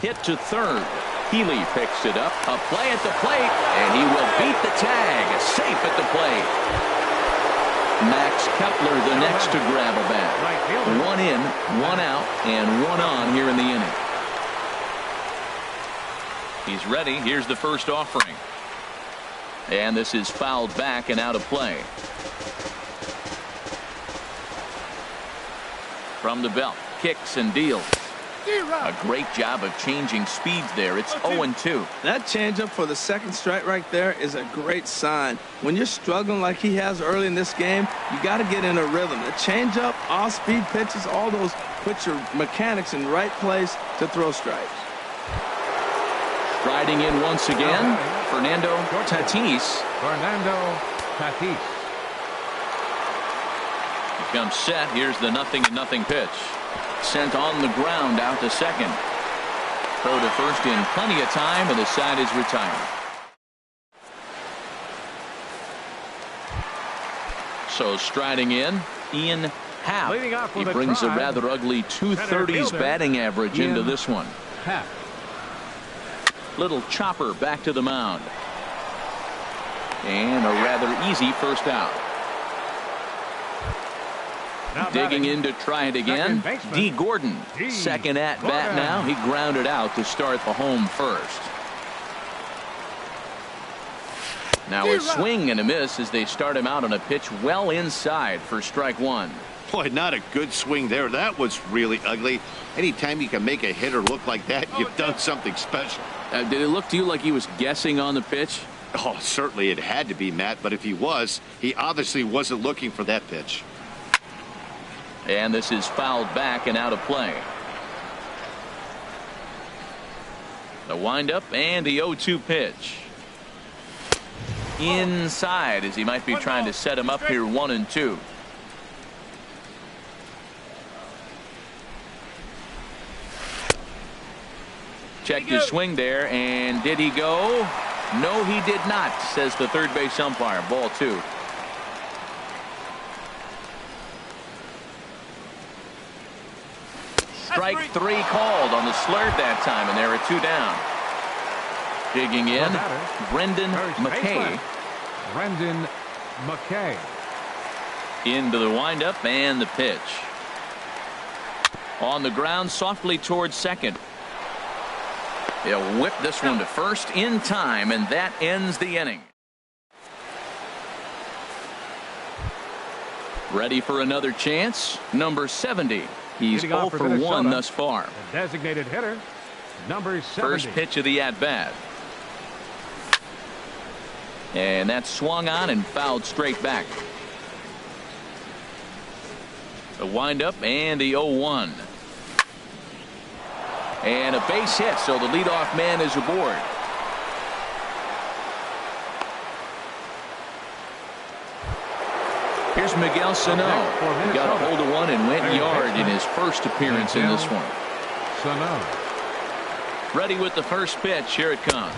Hit to third. Healy picks it up. A play at the plate, and he will beat the tag. Safe at the plate. Max Kepler the next to grab a bat. 1 in, 1 out, and 1 on here in the inning. He's ready. Here's the first offering. And this is fouled back and out of play. From the belt. Kicks and deals. A great job of changing speeds there. It's 0-2. That changeup for the second strike right there is a great sign. When you're struggling like he has early in this game, you got to get in a rhythm. The changeup, off-speed pitches, all those put your mechanics in the right place to throw strikes. Striding in once again, Fernando Tatis. Fernando Tatis. Becomes set. Here's the 0-0 pitch. Sent on the ground out to second. Throw to first in plenty of time, and the side is retired. So striding in, Ian Happ. He brings a rather ugly 230s batting average into this one. Happ. Little chopper back to the mound. And a rather easy first out. Digging in to try it again. D. Gordon. Second at bat now. He grounded out to start the home first. Now a swing and a miss as they start him out on a pitch well inside for strike 1. Boy, not a good swing there. That was really ugly. Anytime you can make a hitter look like that, you've done something special. Did it look to you like he was guessing on the pitch? Oh, certainly it had to be, Matt. But if he was, he obviously wasn't looking for that pitch. And this is fouled back and out of play. The windup and the 0-2 pitch. Inside as he might be trying to set him up here 1-2. Checked his swing there, and did he go? No, he did not, says the third base umpire. Ball 2. Strike 3 called on the slurve that time, and there are 2 down. Digging in, Brendan McKay. Brendan McKay. Into the windup and the pitch. On the ground, softly towards second. He'll whip this one to first in time, and that ends the inning. Ready for another chance? Number 70. He's 0 for 1 thus far. The designated hitter, number 70. First pitch of the at-bat. And that's swung on and fouled straight back. The windup and the 0-1. And a base hit, so the leadoff man is aboard. Here's Miguel Sano. He got a hold of one and went yard in his first appearance in this one. Sano. Ready with the first pitch. Here it comes.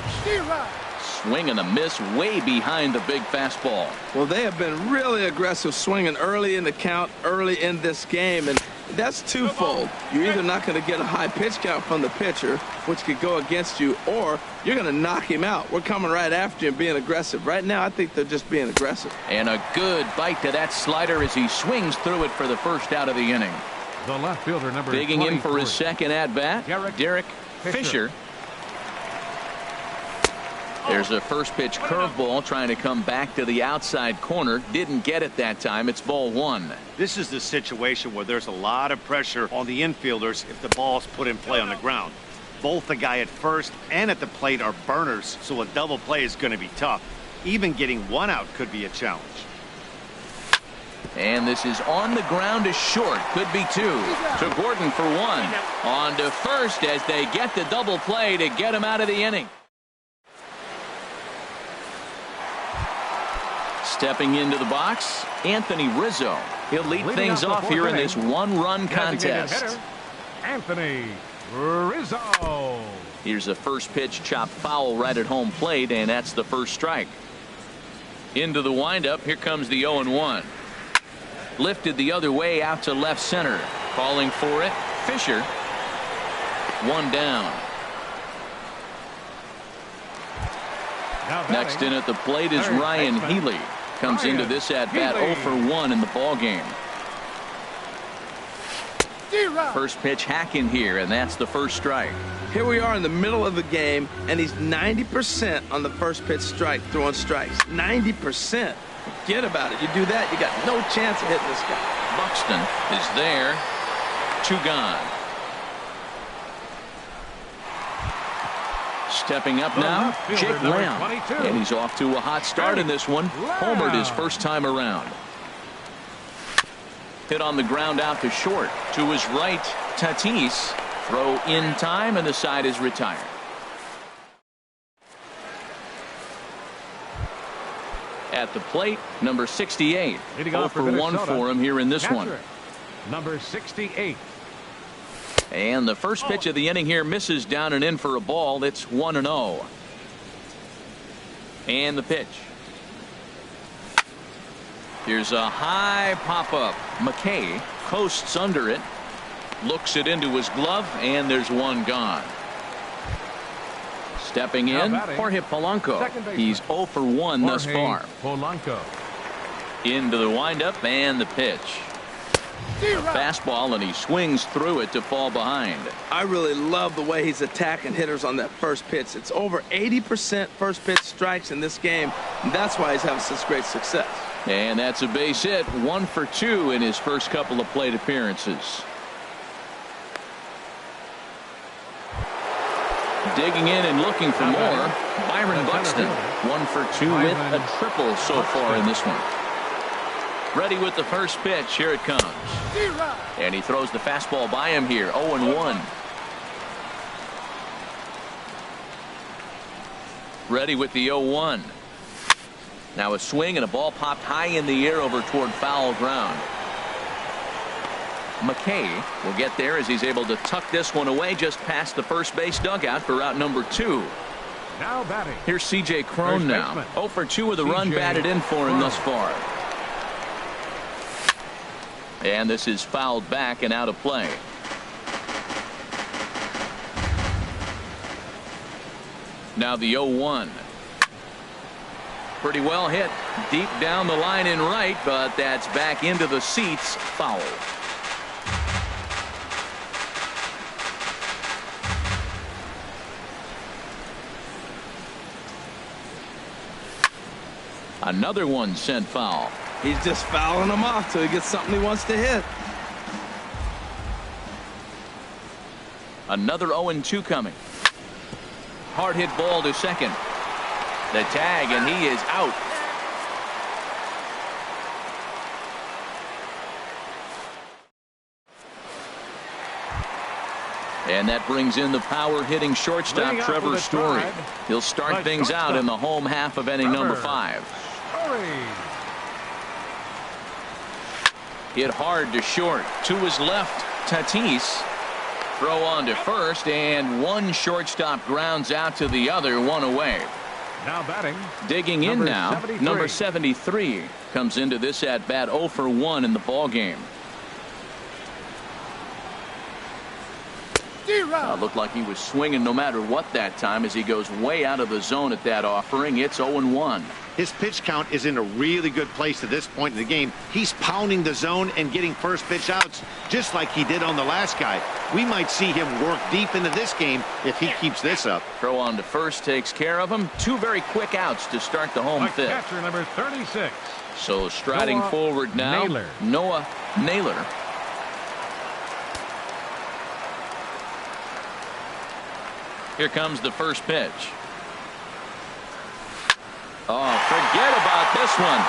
Swing and a miss way behind the big fastball. Well, they have been really aggressive swinging early in the count, early in this game, and that's twofold. You're either not going to get a high pitch count from the pitcher, which could go against you, or you're going to knock him out. We're coming right after you and being aggressive. Right now, I think they're just being aggressive. And a good bite to that slider as he swings through it for the first out of the inning. The left fielder, number Digging 23. in for his second at-bat, Derek Fisher. There's a first pitch curveball trying to come back to the outside corner. Didn't get it that time. It's ball 1. This is the situation where there's a lot of pressure on the infielders if the ball's put in play on the ground. Both the guy at first and at the plate are burners, so a double play is going to be tough. Even getting one out could be a challenge. And this is on the ground to short. Could be 2. To Gordon for 1. On to first as they get the double play to get him out of the inning. Stepping into the box, Anthony Rizzo. He'll lead things off here in this one-run contest. Anthony Rizzo. Here's a first pitch chop foul right at home plate, and that's the first strike. Into the windup. Here comes the 0-1. Lifted the other way out to left center. Calling for it, Fisher. One down. Next in at the plate is Ryan Healy. Comes into this at bat 0 for 1 in the ball game. First pitch hacking here, and that's the first strike. Here we are in the middle of the game, and he's 90% on the first pitch strike, throwing strikes. 90%. Forget about it. You do that, you got no chance of hitting this guy. Buxton is there. 2 gone. Stepping up now, Jake Lamb. And he's off to a hot start in this one. Homered his first time around. Hit on the ground out to short. To his right, Tatis. Throw in time, and the side is retired. At the plate, number 68. 0 for 1 for him here in this one. Number 68. And the first pitch of the inning here misses down and in for a ball. It's 1-0. And the pitch. Here's a high pop-up. McKay coasts under it. Looks it into his glove, and there's one gone. Stepping in, Jorge Polanco. He's 0 for 1 thus far. Polanco. Into the windup and the pitch. A fastball, and he swings through it to fall behind. I really love the way he's attacking hitters on that first pitch. It's over 80% first pitch strikes in this game, and that's why he's having such great success. And that's a base hit. 1 for 2 in his first couple of plate appearances. Digging in and looking for more, Byron Buxton. 1 for 2 with a triple so far in this one. Ready with the first pitch. Here it comes. And he throws the fastball by him here. 0-1. Ready with the 0-1. Now a swing, and a ball popped high in the air over toward foul ground. McKay will get there as he's able to tuck this one away just past the first base dugout for out number 2. Now batting. Here's C.J. Cron now. 0 for 2 with a run batted in for him thus far. And this is fouled back and out of play. Now the 0-1. Pretty well hit. Deep down the line in right, but that's back into the seats. Foul. Another one sent foul. He's just fouling them off till he gets something he wants to hit. Another 0-2 coming. Hard hit ball to second. The tag, and he is out. And that brings in the power hitting shortstop Trevor Story. He'll start things out in the home half of inning number 5. Hit hard to short. To his left, Tatis. Throw on to first, and one shortstop grounds out to the other, one away. Now batting. Digging in now, 73. Number 73 comes into this at bat 0 for 1 in the ball game. Looked like he was swinging no matter what that time as he goes way out of the zone at that offering. It's 0-1. His pitch count is in a really good place at this point in the game. He's pounding the zone and getting first pitch outs just like he did on the last guy. We might see him work deep into this game if he keeps this up. Throw on to first takes care of him. 2 very quick outs to start the home fifth. Catcher number 36. So striding forward now, Noah Naylor. Here comes the first pitch. Oh, forget about this one.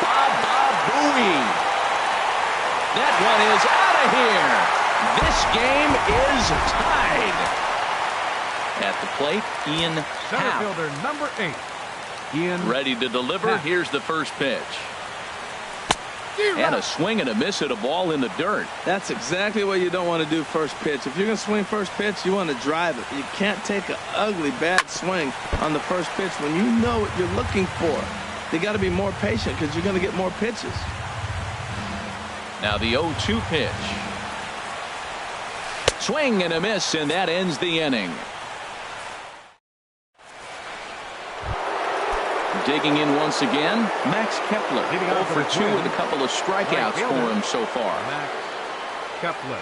Ba-ba-booey. That one is out of here. This game is tied. At the plate, Ian Center fielder number 8. Ian. Ready to deliver. Here's the first pitch. And a swing and a miss at a ball in the dirt. That's exactly what you don't want to do first pitch. If you're going to swing first pitch, you want to drive it. You can't take an ugly, bad swing on the first pitch when you know what you're looking for. You got to be more patient because you're going to get more pitches. Now the 0-2 pitch. Swing and a miss, and that ends the inning. Digging in once again, Max Kepler. 0 for 2 with a couple of strikeouts for him so far. Max Kepler.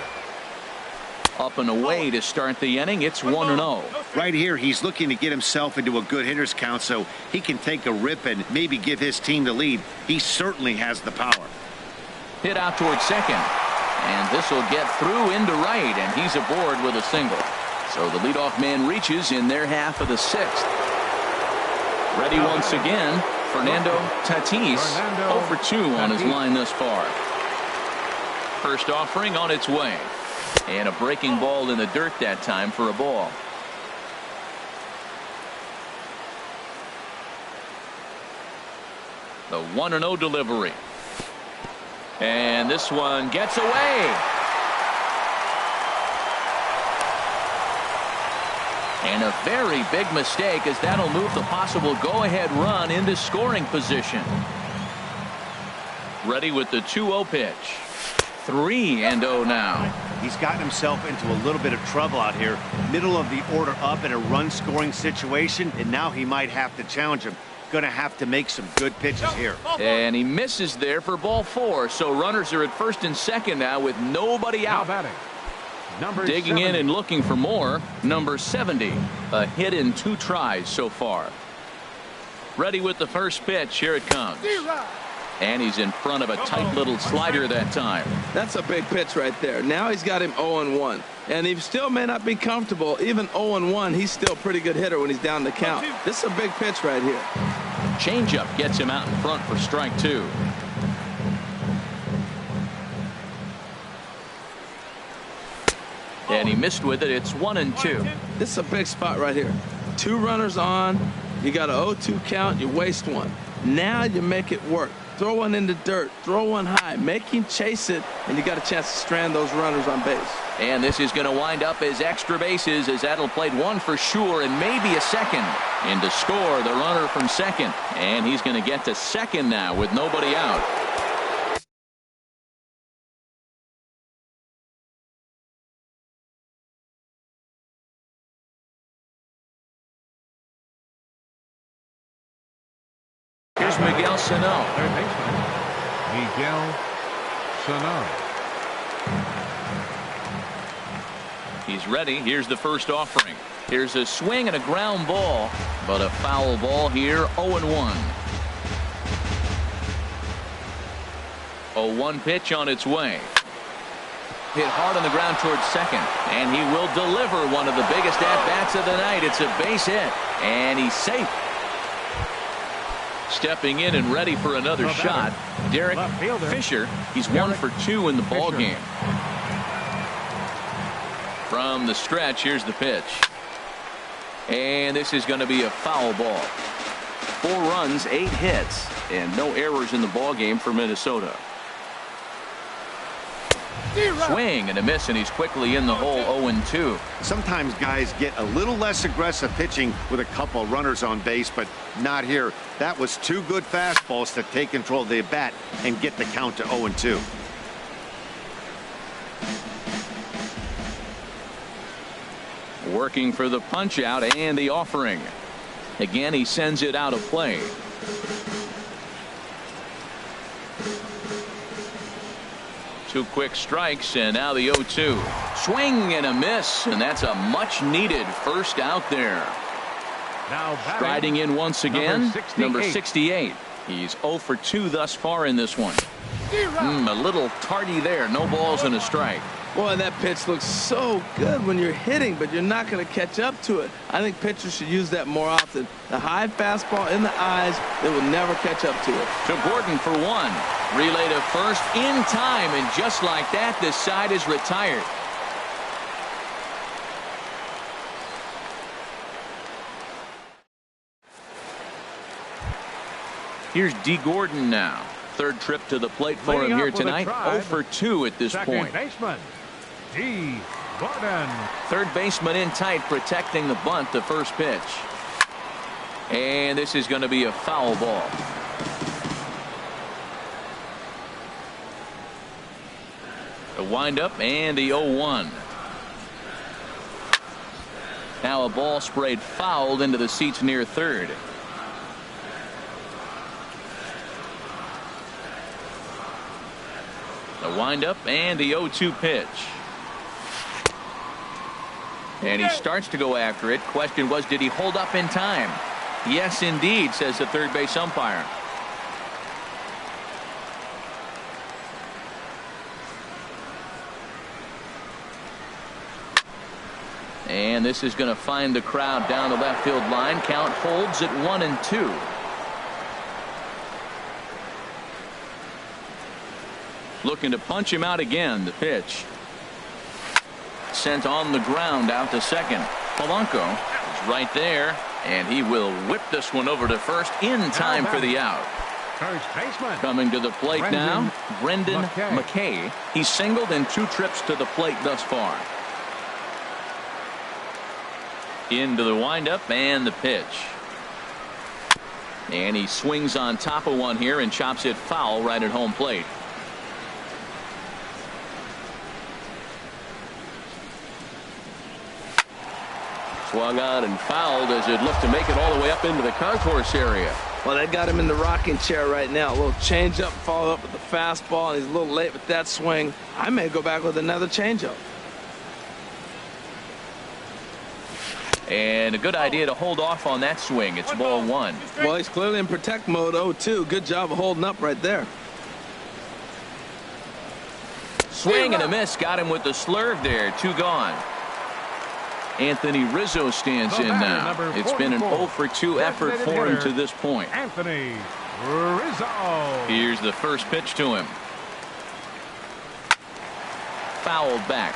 Up and away to start the inning. It's 1-0. Right here, he's looking to get himself into a good hitter's count so he can take a rip and maybe give his team the lead. He certainly has the power. Hit out towards second. And this will get through into right, and he's aboard with a single. So the leadoff man reaches in their half of the sixth. Ready once again, Fernando Tatis, 0 for 2 on his line thus far. First offering on its way. And a breaking ball in the dirt that time for a ball. The 1-0 delivery. And this one gets away. And a very big mistake, as that'll move the possible go-ahead run into scoring position. Ready with the 2-0 pitch. 3-0 now. He's gotten himself into a little bit of trouble out here. Middle of the order up in a run-scoring situation, and now he might have to challenge him. Going to have to make some good pitches here. And he misses there for ball 4. So runners are at first and second now with nobody out. Now batting. Number Digging 70. in and looking for more. Number 70. A hit in 2 tries so far. Ready with the first pitch. Here it comes. And he's in front of a tight little slider that time. That's a big pitch right there. Now he's got him 0-1. And he still may not be comfortable. Even 0-1, he's still a pretty good hitter when he's down the count. This is a big pitch right here. Changeup gets him out in front for strike 2. And he missed with it. It's 1-2. This is a big spot right here. 2 runners on. You got a 0-2 count. You waste 1. Now you make it work. Throw one in the dirt. Throw one high. Make him chase it, and you got a chance to strand those runners on base. And this is going to wind up as extra bases, as that'll play 1 for sure and maybe a second. And to score, the runner from second. And he's going to get to second now with nobody out. Here's Miguel Sano. Third baseman, Miguel Sano. He's ready. Here's the first offering. Here's a swing and a ground ball, but a foul ball here. 0-1. 0-1 pitch on its way. Hit hard on the ground towards second, and he will deliver one of the biggest at-bats of the night. It's a base hit, and he's safe. Stepping in and ready for another shot, Derek Fisher. He's 1 for 2 in the ball game. From the stretch, here's the pitch. And this is going to be a foul ball. 4 runs, 8 hits, and no errors in the ball game for Minnesota. Swing and a miss, and he's quickly in the hole. 0-2. Sometimes guys get a little less aggressive pitching with a couple runners on base, but not here. That was 2 good fastballs to take control of the bat and get the count to 0-2. Working for the punch out and the offering. Again, he sends it out of play. Two quick strikes, and now the 0-2. Swing and a miss, and that's a much needed first out there. Now Striding in once again, number 68. 68. He's 0 for 2 thus far in this one. A little tardy there. No balls and a strike. Boy, that pitch looks so good when you're hitting, but you're not going to catch up to it. I think pitchers should use that more often. The high fastball in the eyes, they will never catch up to it. To Gordon for 1. Relay to first in time, and just like that, this side is retired. Here's D. Gordon now. Third trip to the plate for him here tonight. 0 for 2 at this point. Second baseman, D. Gordon. Third baseman in tight, protecting the bunt. The first pitch. And this is going to be a foul ball. The windup and the 0-1. Now a ball sprayed fouled into the seats near third. The windup and the 0-2 pitch. And he starts to go after it. Question was, did he hold up in time? Yes, indeed, says the third base umpire. And this is going to find the crowd down the left field line. Count holds at 1-2. Looking to punch him out again. The pitch. Sent on the ground out to second. Polanco is right there. And he will whip this one over to first in time for the out. First baseman. Coming to the plate now, Brendan McKay. He's singled in 2 trips to the plate thus far. Into the windup and the pitch. And he swings on top of one here and chops it foul right at home plate. Swung on and fouled as it looked to make it all the way up into the concourse area. Well, they got him in the rocking chair right now. A little changeup, followed up with the fastball, and he's a little late with that swing. I may go back with another changeup. And a good idea to hold off on that swing. It's ball 1. Well, he's clearly in protect mode. 0-2. Good job of holding up right there. Swing and a miss. Got him with the slurve there. 2 gone. Anthony Rizzo stands in now. It's been an 0 for 2 effort for him to this point. Anthony Rizzo. Here's the first pitch to him. Fouled back.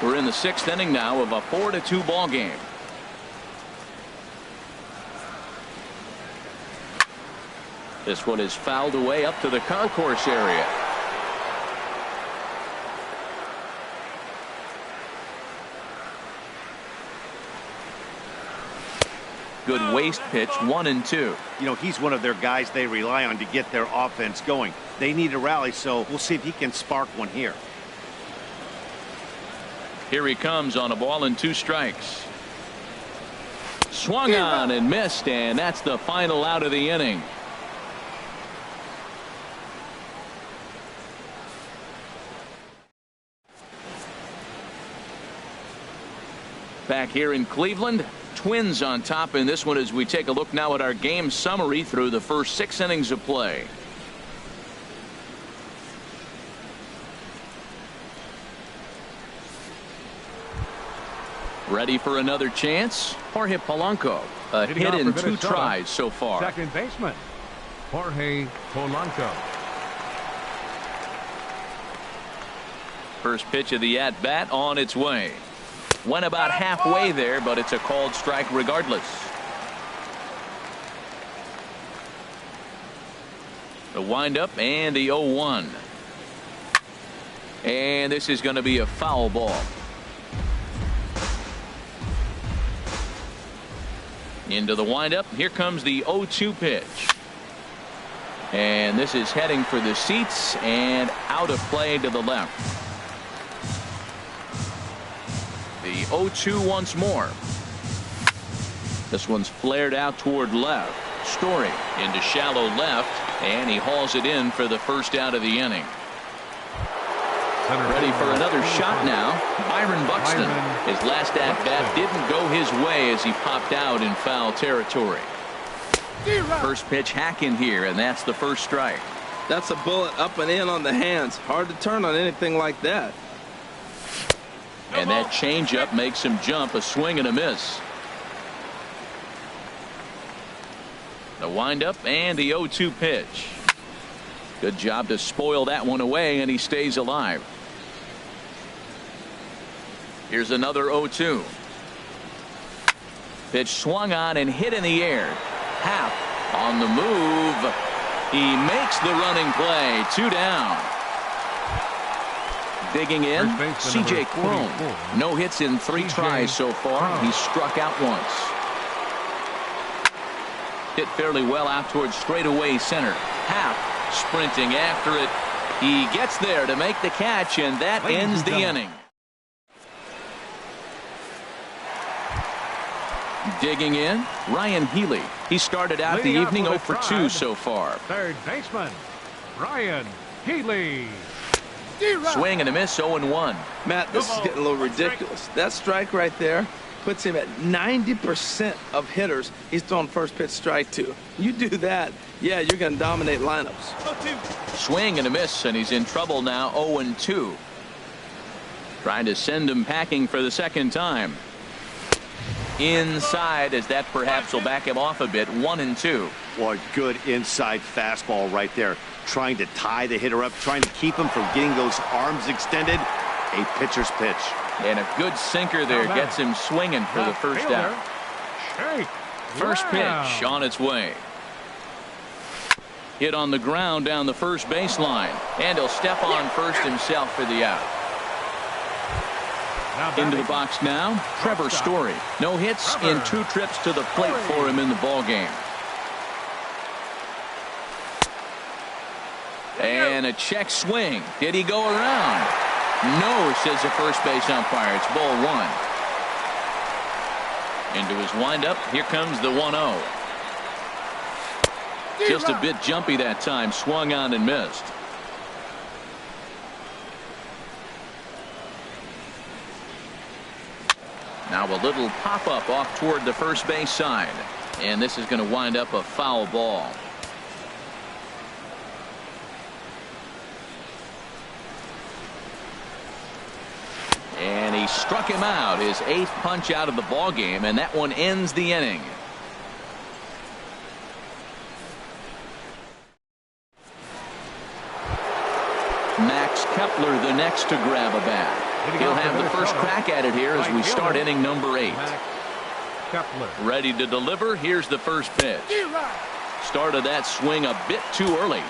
We're in the 6th inning now of a 4-2 ball game. This one is fouled away up to the concourse area. Good waist pitch, 1-2. You know, he's one of their guys they rely on to get their offense going. They need a rally, so we'll see if he can spark one here. Here he comes on a ball and 2 strikes. Swung on and missed, and that's the final out of the inning. Back here in Cleveland, Twins on top in this one as we take a look now at our game summary through the first 6 innings of play. Ready for another chance? Jorge Polanco, a hit in 2 tries so far. Second baseman, Jorge Polanco. First pitch of the at-bat on its way. Went about halfway there, but it's a called strike regardless. The windup and the 0-1. And this is going to be a foul ball. Into the windup. Here comes the 0-2 pitch. And this is heading for the seats and out of play to the left. The 0-2 once more. This one's flared out toward left. Story into shallow left, and he hauls it in for the first out of the inning. Ready for another shot now. Byron Buxton. His last at-bat didn't go his way as he popped out in foul territory. First pitch hack in here, and that's the first strike. That's a bullet up and in on the hands. Hard to turn on anything like that. And that changeup makes him jump. A swing and a miss. The windup and the 0-2 pitch. Good job to spoil that one away, and he stays alive. Here's another 0-2. Pitch swung on and hit in the air. Half On the move. He makes the running play. 2 down. Digging in, C.J. Cron. No hits in 3 tries so far. He's struck out once. Hit fairly well out towards straightaway center. Half sprinting after it. He gets there to make the catch, and that ends the inning. Digging in, Ryan Healy. He started out the evening 0 for 2 so far. Third baseman, Ryan Healy. Swing and a miss, 0-1. Matt, this is getting a little ridiculous. That strike right there puts him at 90% of hitters he's thrown first pitch strike to. You do that, yeah, you're going to dominate lineups. Swing and a miss, and he's in trouble now, 0-2. Trying to send him packing for the second time. Inside, as that perhaps will back him off a bit. 1-2. Boy, good inside fastball right there. Trying to tie the hitter up, trying to keep him from getting those arms extended. A pitcher's pitch. And a good sinker there gets him swinging for the first out. First pitch on its way. Hit on the ground down the first baseline. And he'll step on first himself for the out. Into the box now, Trevor Story. No hits in 2 trips to the plate for him in the ballgame. And a check swing. Did he go around? No, says the first base umpire. It's ball 1. Into his windup. Here comes the 1-0. Just a bit jumpy that time. Swung on and missed. Now a little pop-up off toward the first base side. And this is going to wind up a foul ball. And he struck him out, his 8th punch out of the ball game, and that one ends the inning. Max Kepler the next to grab a bat. He'll have the first crack at it here as we start inning number 8. Ready to deliver. Here's the first pitch. Started that swing a bit too early.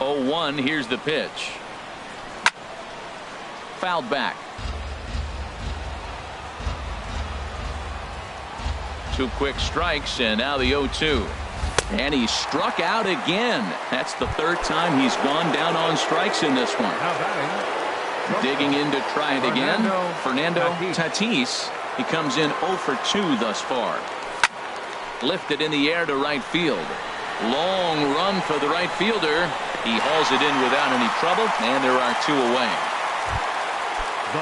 Oh, 1. Here's the pitch. Fouled back. 2 quick strikes, and now the 0-2. And he struck out again. That's the 3rd time he's gone down on strikes in this one. Digging in to try it again. Fernando Tatis. He comes in 0 for 2 thus far. Lifted in the air to right field. Long run for the right fielder. He hauls it in without any trouble, and there are 2 away.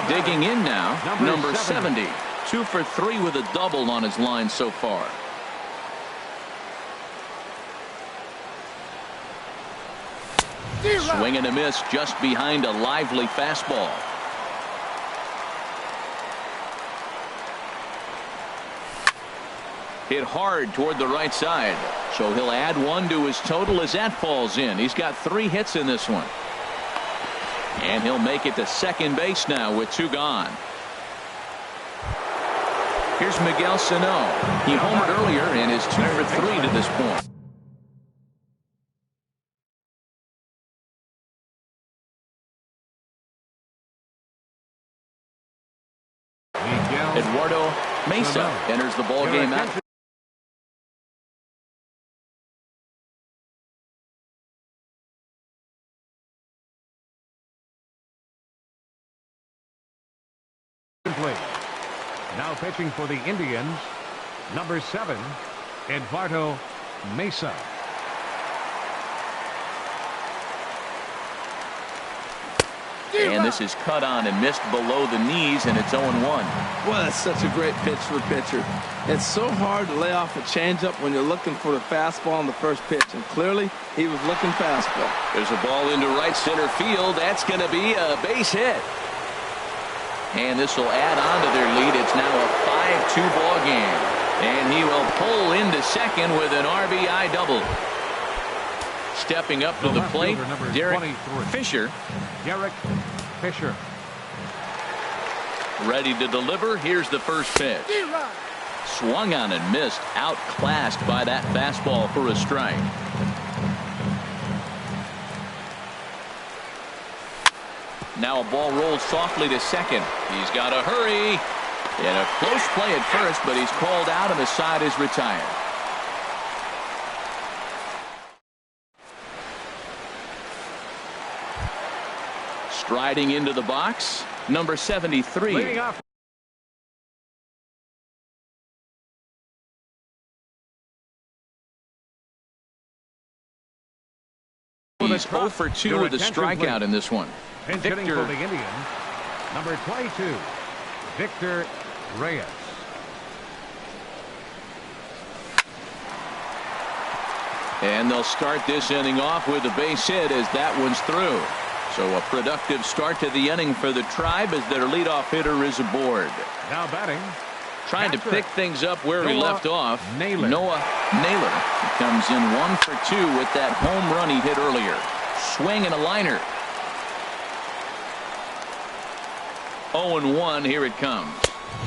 Digging in now, number 70. 2 for 3 with a double on his line so far. Swing and a miss just behind a lively fastball. Hit hard toward the right side. So he'll add 1 to his total as that falls in. He's got 3 hits in this one. And he'll make it to second base now with 2 gone. Here's Miguel Sano. He homered earlier and is 2 for 3 to this point. Eduardo Mesa enters the ball game out. Now pitching for the Indians, number 7, Eduardo Mesa. And this is cut on and missed below the knees, and it's 0-1. Well, that's such a great pitch for a pitcher. It's so hard to lay off a changeup when you're looking for the fastball on the first pitch, and clearly he was looking fastball. There's a ball into right center field. That's going to be a base hit. And this will add on to their lead. It's now a 5-2 ball game. And he will pull into second with an RBI double. stepping up to the plate, Derek Fisher. Derek Fisher. Ready to deliver. Here's the first pitch. Swung on and missed. Outclassed by that fastball for a strike. Now a ball rolls softly to second. He's got to hurry. And a close play at first, but he's called out and the side is retired. Striding into the box, number 73. Leading off. He's 0 for 2 with a strikeout in this one. Hitting for the Indians, number 22, Victor Reyes. And they'll start this inning off with a base hit as that one's through. So a productive start to the inning for the Tribe as their leadoff hitter is aboard. Now batting. Trying to pick things up where he left off. Naylor. Noah Naylor comes in 1 for 2 with that home run he hit earlier. Swing and a liner. 0-1, here it comes.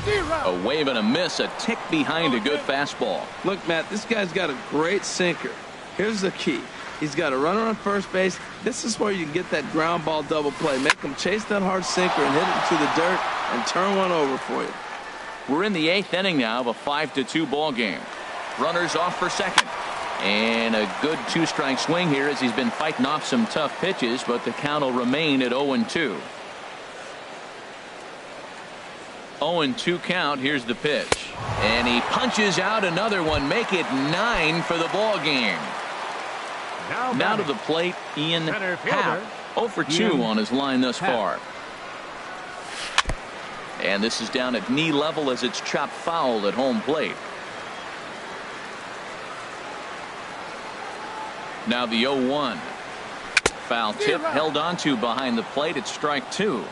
A wave and a miss, a tick behind a good fastball. Look, Matt, this guy's got a great sinker. Here's the key. He's got a runner on first base. This is where you can get that ground ball double play. Make him chase that hard sinker and hit it into the dirt and turn one over for you. We're in the 8th inning now of a 5-2 ball game. Runners off for second. And a good 2-strike swing here as he's been fighting off some tough pitches, but the count will remain at 0-2. 0-2 count. Here's the pitch. And he punches out another one. Make it 9 for the ball game. Now to the plate, Ian Happ. 0 for 2 on his line thus far. And this is down at knee level as it's chopped foul at home plate. Now the 0-1. Foul tip held onto behind the plate. It's strike 2.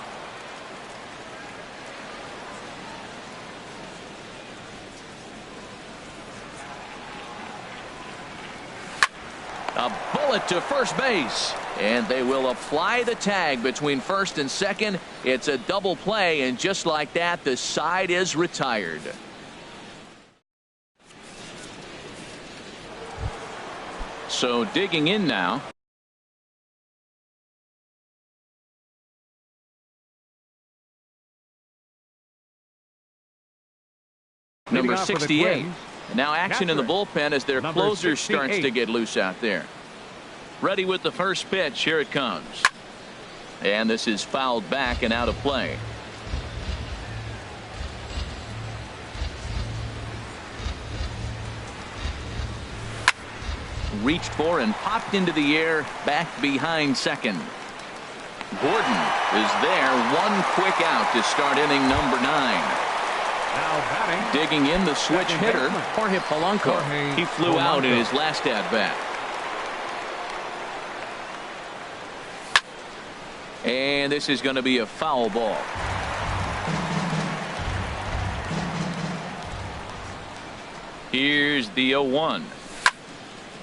A bullet to first base. And they will apply the tag between first and second. It's a double play, and just like that, the side is retired. So digging in now. Number 68. Now action in the bullpen as their closer starts to get loose out there. Ready with the first pitch. Here it comes. And this is fouled back and out of play. Reached for and popped into the air back behind second. Gordon is there. One quick out to start inning number 9. Now batting. Digging in the switch hitter, Jorge Polanco. He flew out in his last at-bat. And this is going to be a foul ball. Here's the 0-1.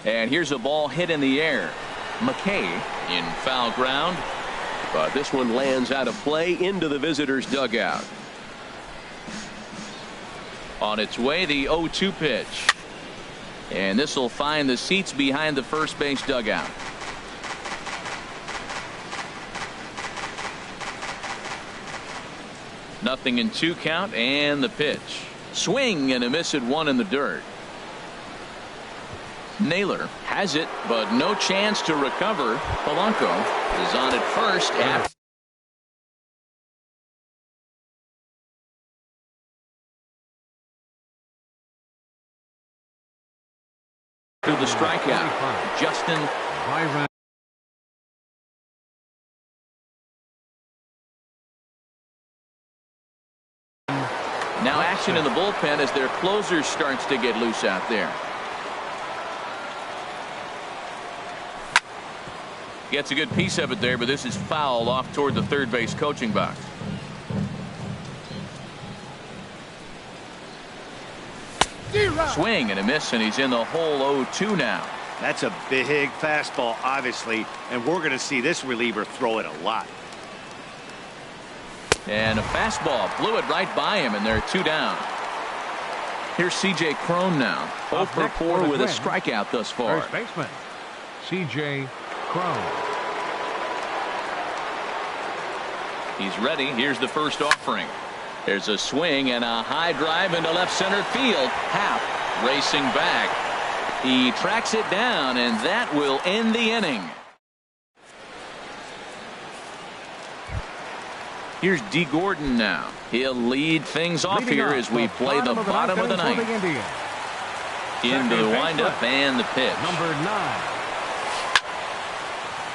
And here's a ball hit in the air. McKay in foul ground. But this one lands out of play into the visitor's dugout. On its way, the 0-2 pitch. And this will find the seats behind the first base dugout. Nothing in 2 count, and the pitch. Swing and a miss at 1 in the dirt. Naylor has it, but no chance to recover. Polanco is on at first after the strikeout. Justin Byron. Now action in the bullpen as their closer starts to get loose out there. Gets a good piece of it there, but this is foul off toward the third base coaching box. Swing and a miss, and he's in the hole 0-2 now. That's a big fastball, obviously, and we're going to see this reliever throw it a lot. And a fastball blew it right by him, and they're 2 down. Here's C.J. Cron now. 0 for 4 with a strikeout thus far. First baseman, C.J. Cron. He's ready. Here's the first offering. There's a swing and a high drive into left center field. Happ racing back. He tracks it down, and that will end the inning. Here's D. Gordon now. He'll lead things off here as we play the bottom of the ninth. Into the windup and the pitch. Number 9.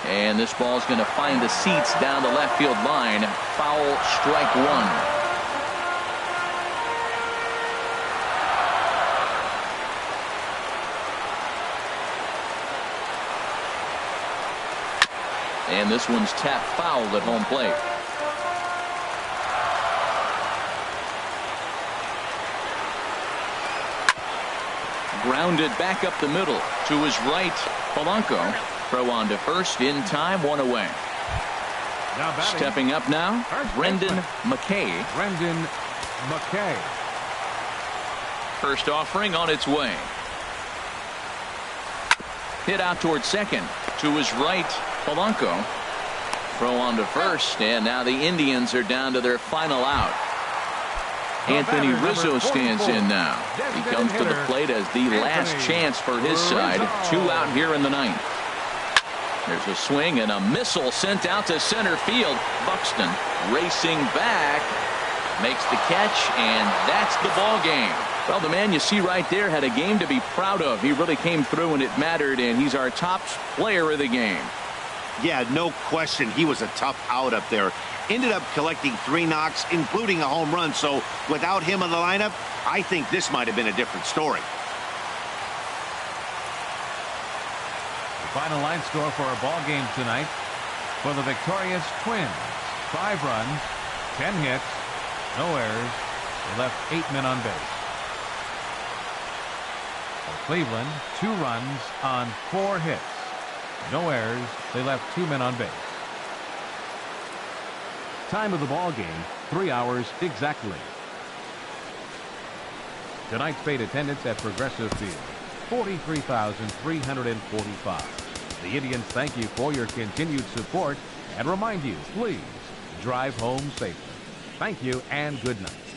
And this ball's going to find the seats down the left field line. Foul, strike 1. And this one's tapped foul at home plate. Grounded back up the middle to his right. Polanco. Throw on to first in time, 1 away. Now stepping up now, Brendan McKay. Brendan McKay. First offering on its way. Hit out towards second. To his right, Polanco. Throw on to first, and now the Indians are down to their final out. Anthony Rizzo stands in now. He comes to the plate as the last chance for his side. 2 out here in the ninth. There's a swing and a missile sent out to center field. Buxton racing back, makes the catch, and that's the ball game. Well, the man you see right there had a game to be proud of. He really came through when it mattered, and he's our top player of the game. Yeah, no question. He was a tough out up there. Ended up collecting 3 knocks, including a home run. So without him in the lineup, I think this might have been a different story. The final line score for our ball game tonight. For the victorious Twins, 5 runs, 10 hits, no errors. They left 8 men on base. For Cleveland, 2 runs on 4 hits. No errors. They left 2 men on base. Time of the ball game, 3 hours exactly. Tonight's paid attendance at Progressive Field, 43,345. The Indians thank you for your continued support and remind you, please drive home safely. Thank you and good night.